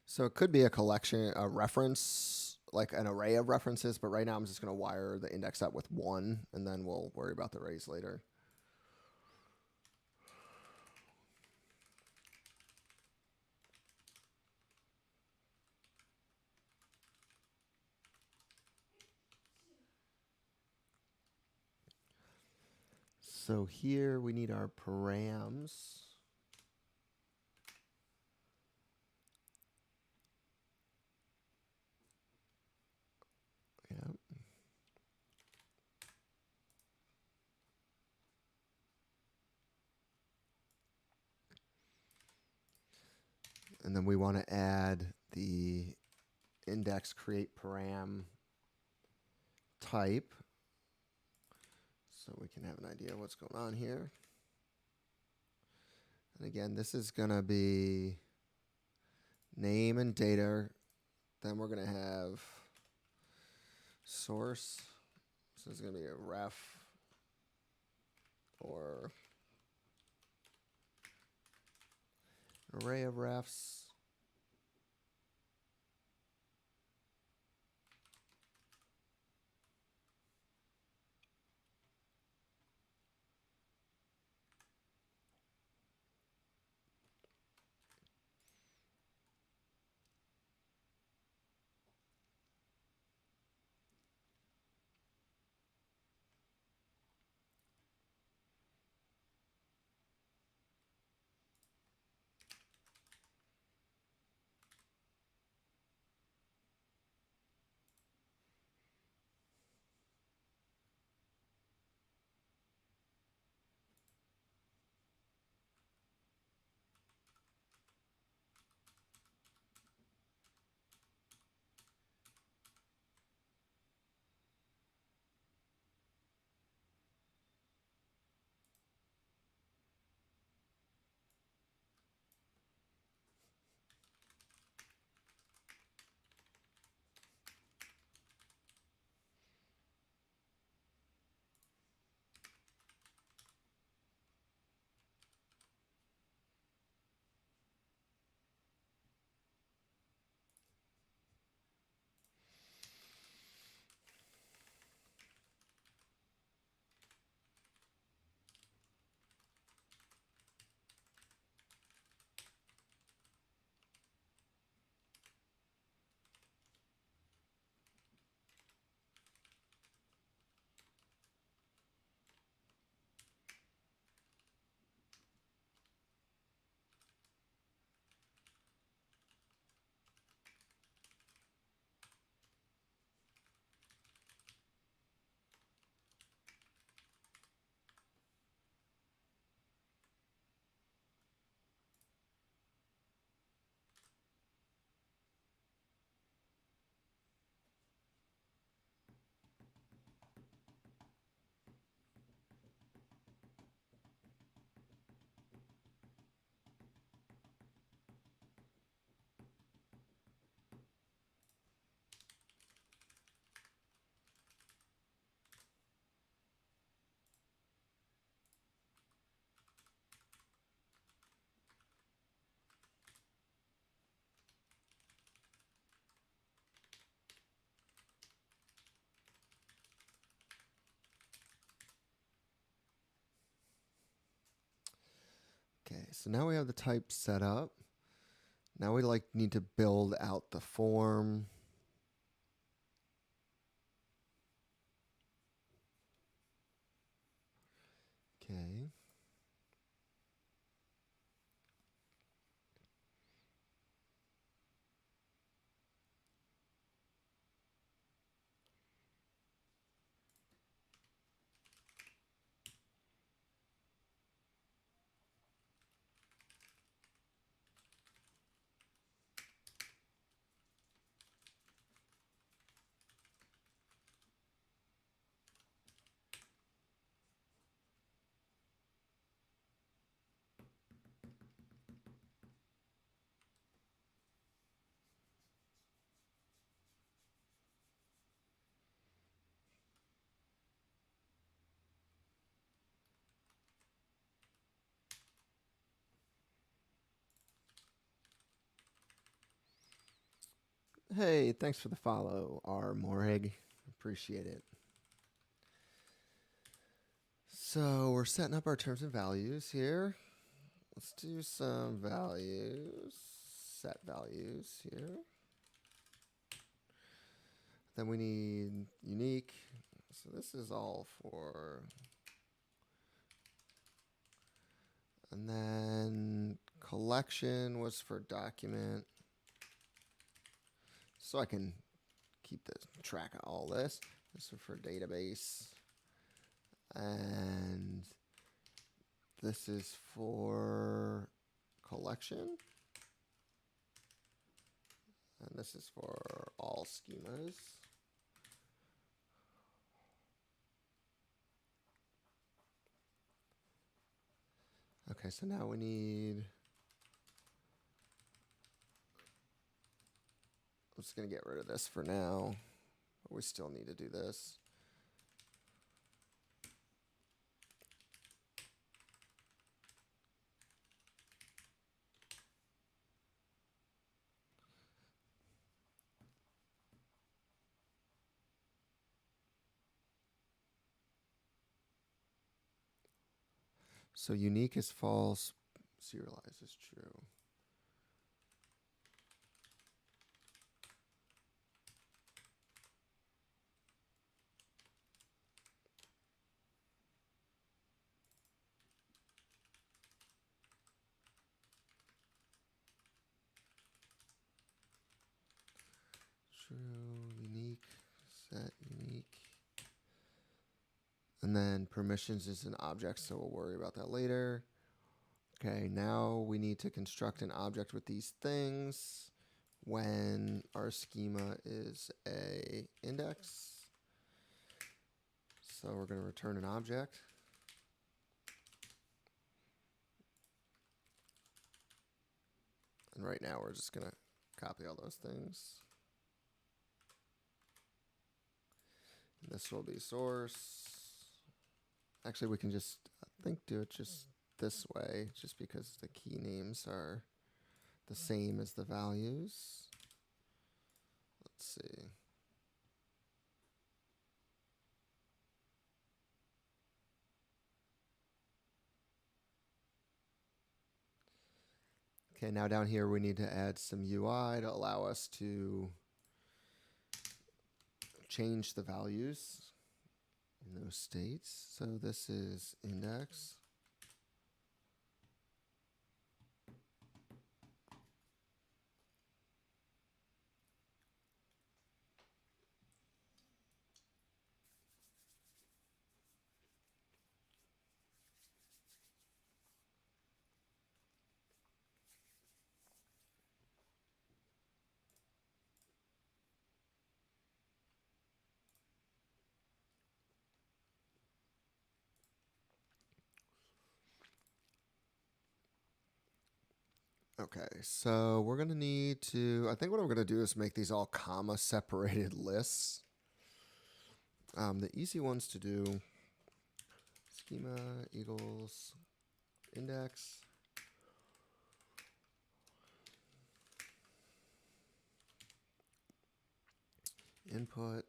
So it could be a collection, a reference, like an array of references, but right now I'm just going to wire the index up with one, and then we'll worry about the arrays later. So here we need our params. Yep. And then we want to add the index create param type so we can have an idea of what's going on here. And again, this is going to be name and data. Then we're going to have source. So it's going to be a ref or array of refs. Okay, so now we have the type set up. Now we need to build out the form. Okay. Hey, thanks for the follow, R. Morig. Appreciate it. So we're setting up our terms and values here. Let's do some values, set values here. Then we need unique. So this is all for, and then collection was for document. So I can keep the track of all this. This is for database. And this is for collection. And this is for all schemas. Okay, so now we need, I'm just going to get rid of this for now, but we still need to do this. So unique is false, serialized is true. True, unique, set, unique. And then permissions is an object, so we'll worry about that later. Okay, now we need to construct an object with these things when our schema is a index. So we're going to return an object. And right now we're just going to copy all those things. And this will be source. Actually, we can just, I think, do it just this way, just because the key names are the same as the values. Let's see. Okay, now down here we need to add some UI to allow us to change the values in those states. So this is index. Okay, so we're going to need to, I think what I'm going to do is make these all comma separated lists. The easy ones to do, schema equals index. Input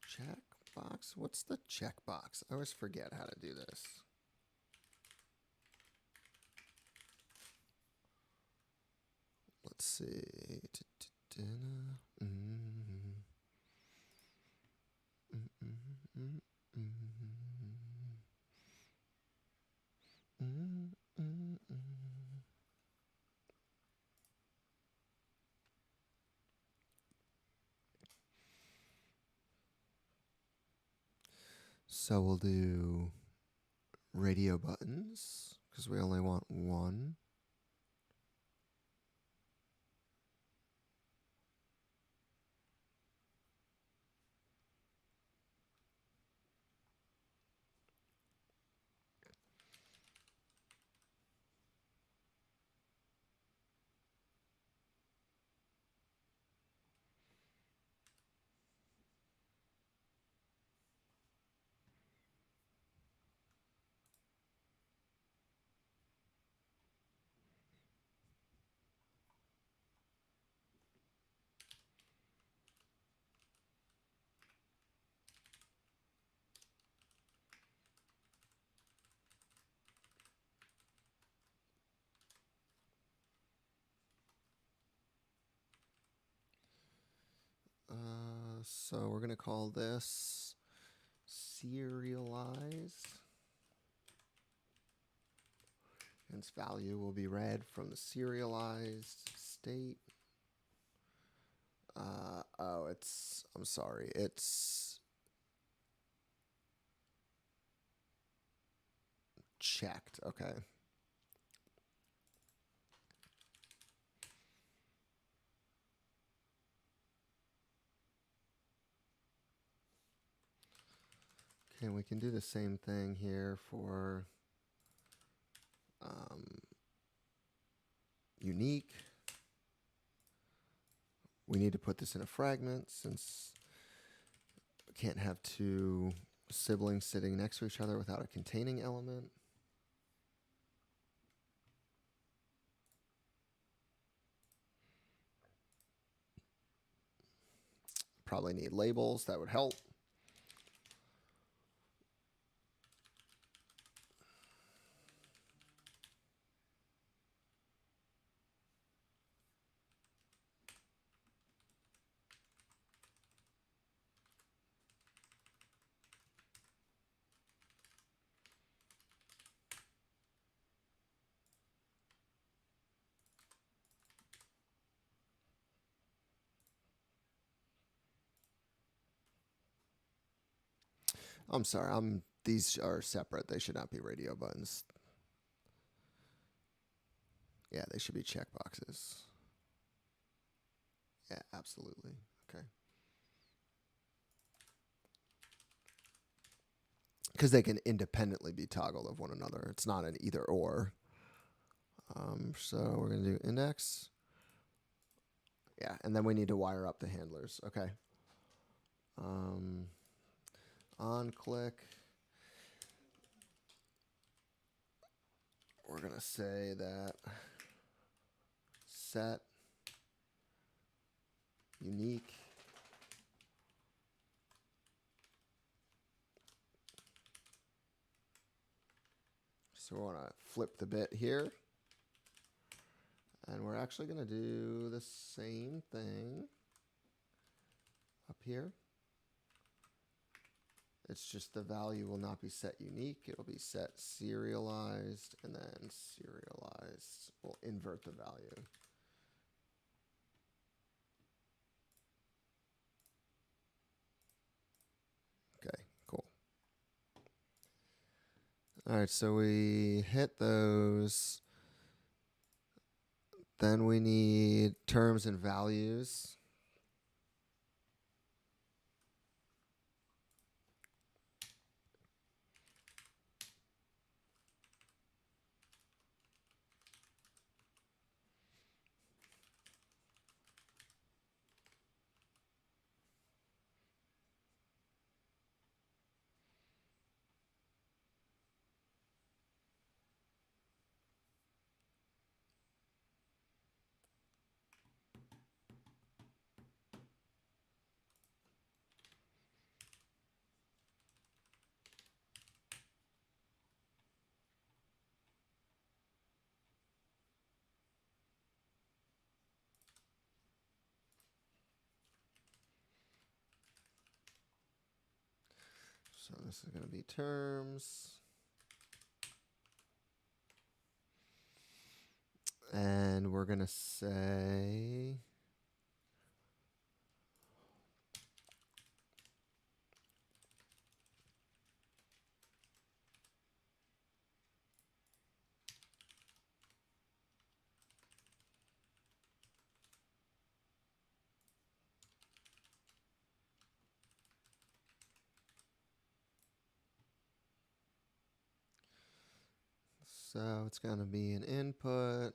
checkbox. What's the checkbox? I always forget how to do this. Let's see. So we'll do radio buttons because we only want one. So we're going to call this serialize. And its value will be read from the serialized state. I'm sorry, it's checked. Okay. Okay, we can do the same thing here for unique. We need to put this in a fragment since we can't have two siblings sitting next to each other without a containing element. Probably need labels, that would help. I'm sorry. These are separate. They should not be radio buttons. Yeah, they should be checkboxes. Yeah, absolutely. Okay. Because they can independently be toggled of one another. It's not an either or. So we're going to do index. Yeah, and then we need to wire up the handlers. Okay. On click. We're going to say that set unique so we want to flip the bit here. And we're actually going to do the same thing up here. It's just the value will not be set unique. It'll be set serialized, and then serialized will invert the value. Okay, cool. All right, so we hit those. Then we need terms and values. So this is going to be terms. And we're going to say so it's going to be an input.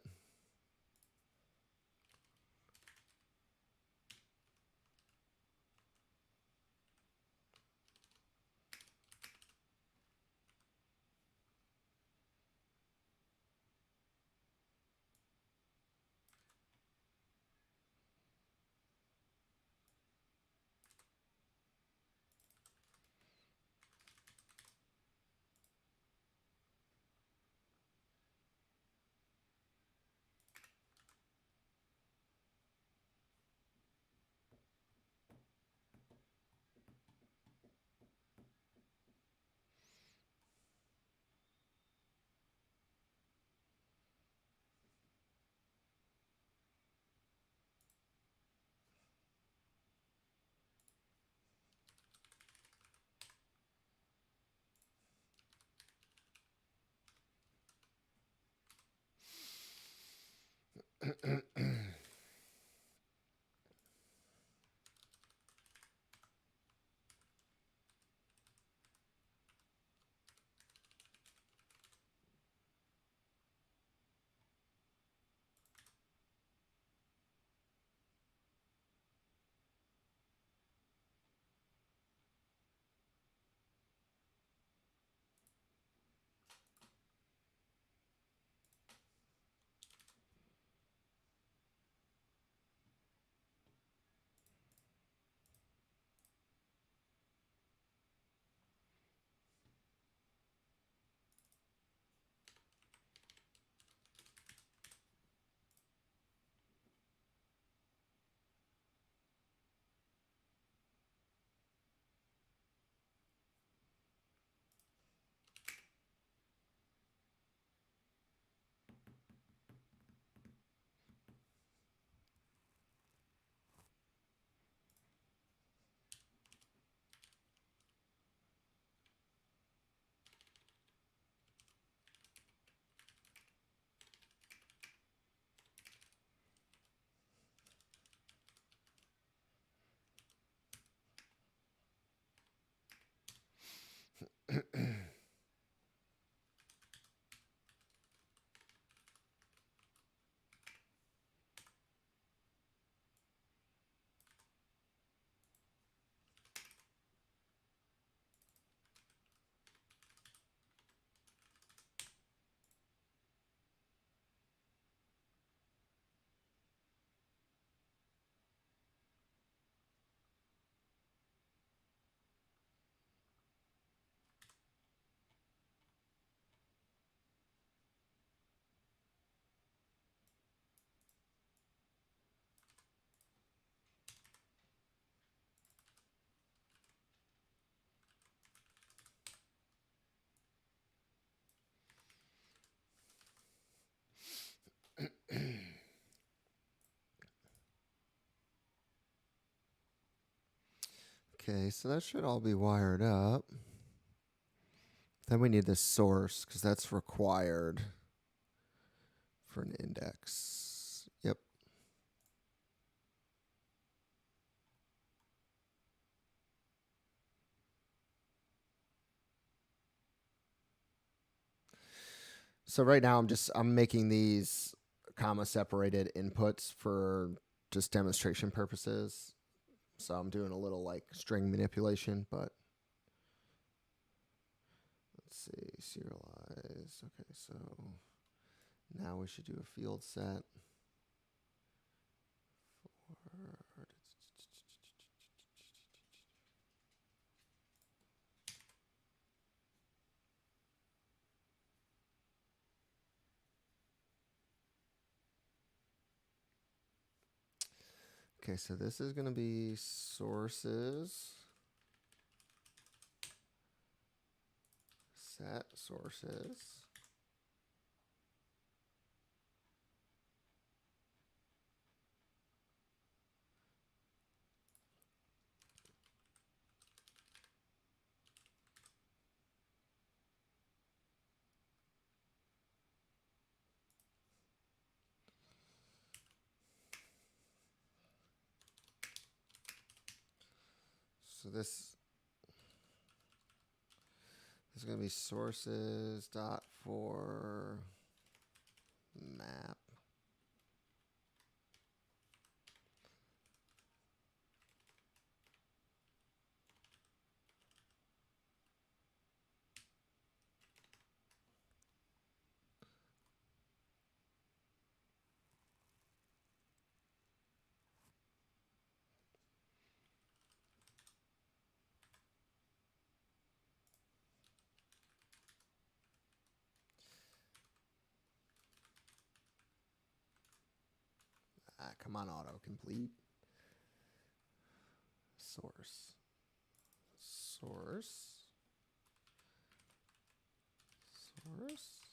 Okay, so that should all be wired up. Then we need the source because that's required for an index. Yep. So right now I'm making these comma separated inputs for just demonstration purposes. So I'm doing a little like string manipulation, but let's see, serialize. Okay, so now we should do a field set. Okay, so this is going to be sources. Set sources. So this is going to be sources dot for map. Ah, come on, autocomplete. Source. Source. Source.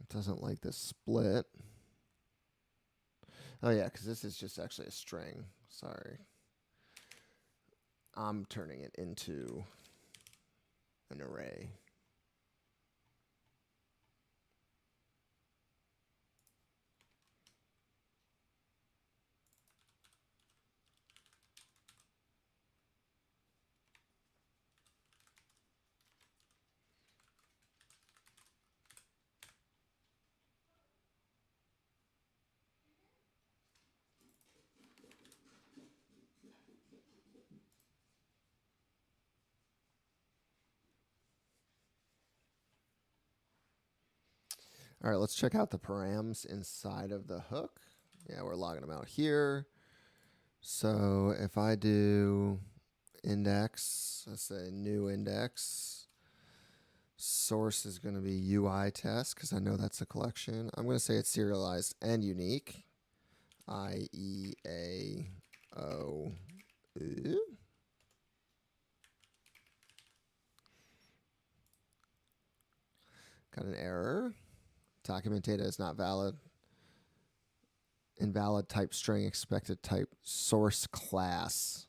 It doesn't like this split. Oh yeah, because this is just actually a string. Sorry. I'm turning it into an array. All right, let's check out the params inside of the hook. Yeah, we're logging them out here. So if I do index, let's say new index, source is going to be UI test because I know that's a collection. I'm going to say it's serialized and unique. IEAO. Got an error. Document data is not valid. Invalid type string, expected type source class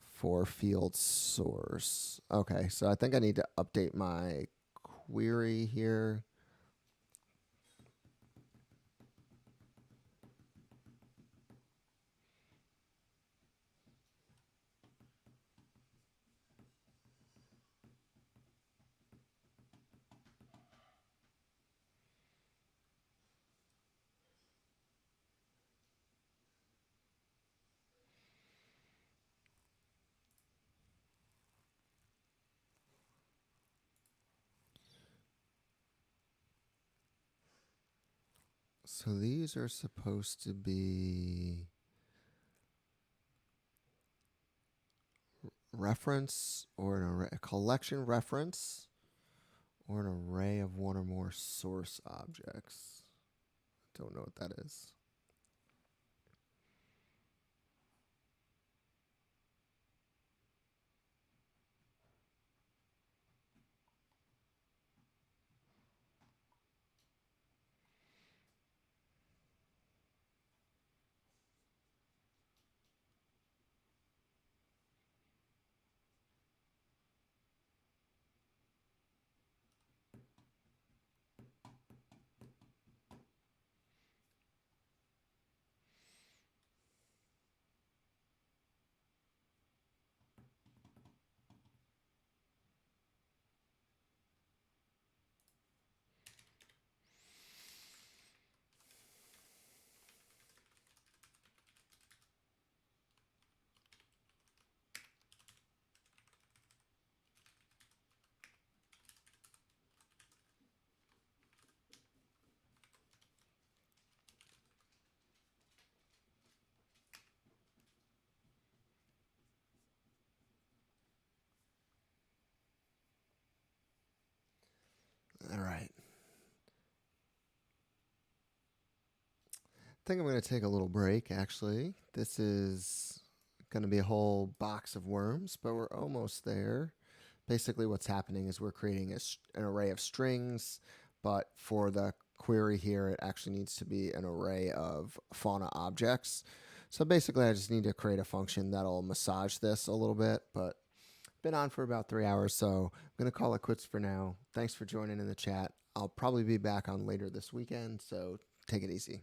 for field source. Okay, so I think I need to update my query here. So these are supposed to be reference or an array, a collection reference or an array of one or more source objects. Don't know what that is. All right. I think I'm going to take a little break, actually. This is going to be a whole box of worms, but we're almost there. Basically, what's happening is we're creating an array of strings, but for the query here, it actually needs to be an array of fauna objects. So basically, I just need to create a function that'll massage this a little bit, but been on for about 3 hours, so I'm going to call it quits for now. Thanks for joining in the chat. I'll probably be back on later this weekend, so take it easy.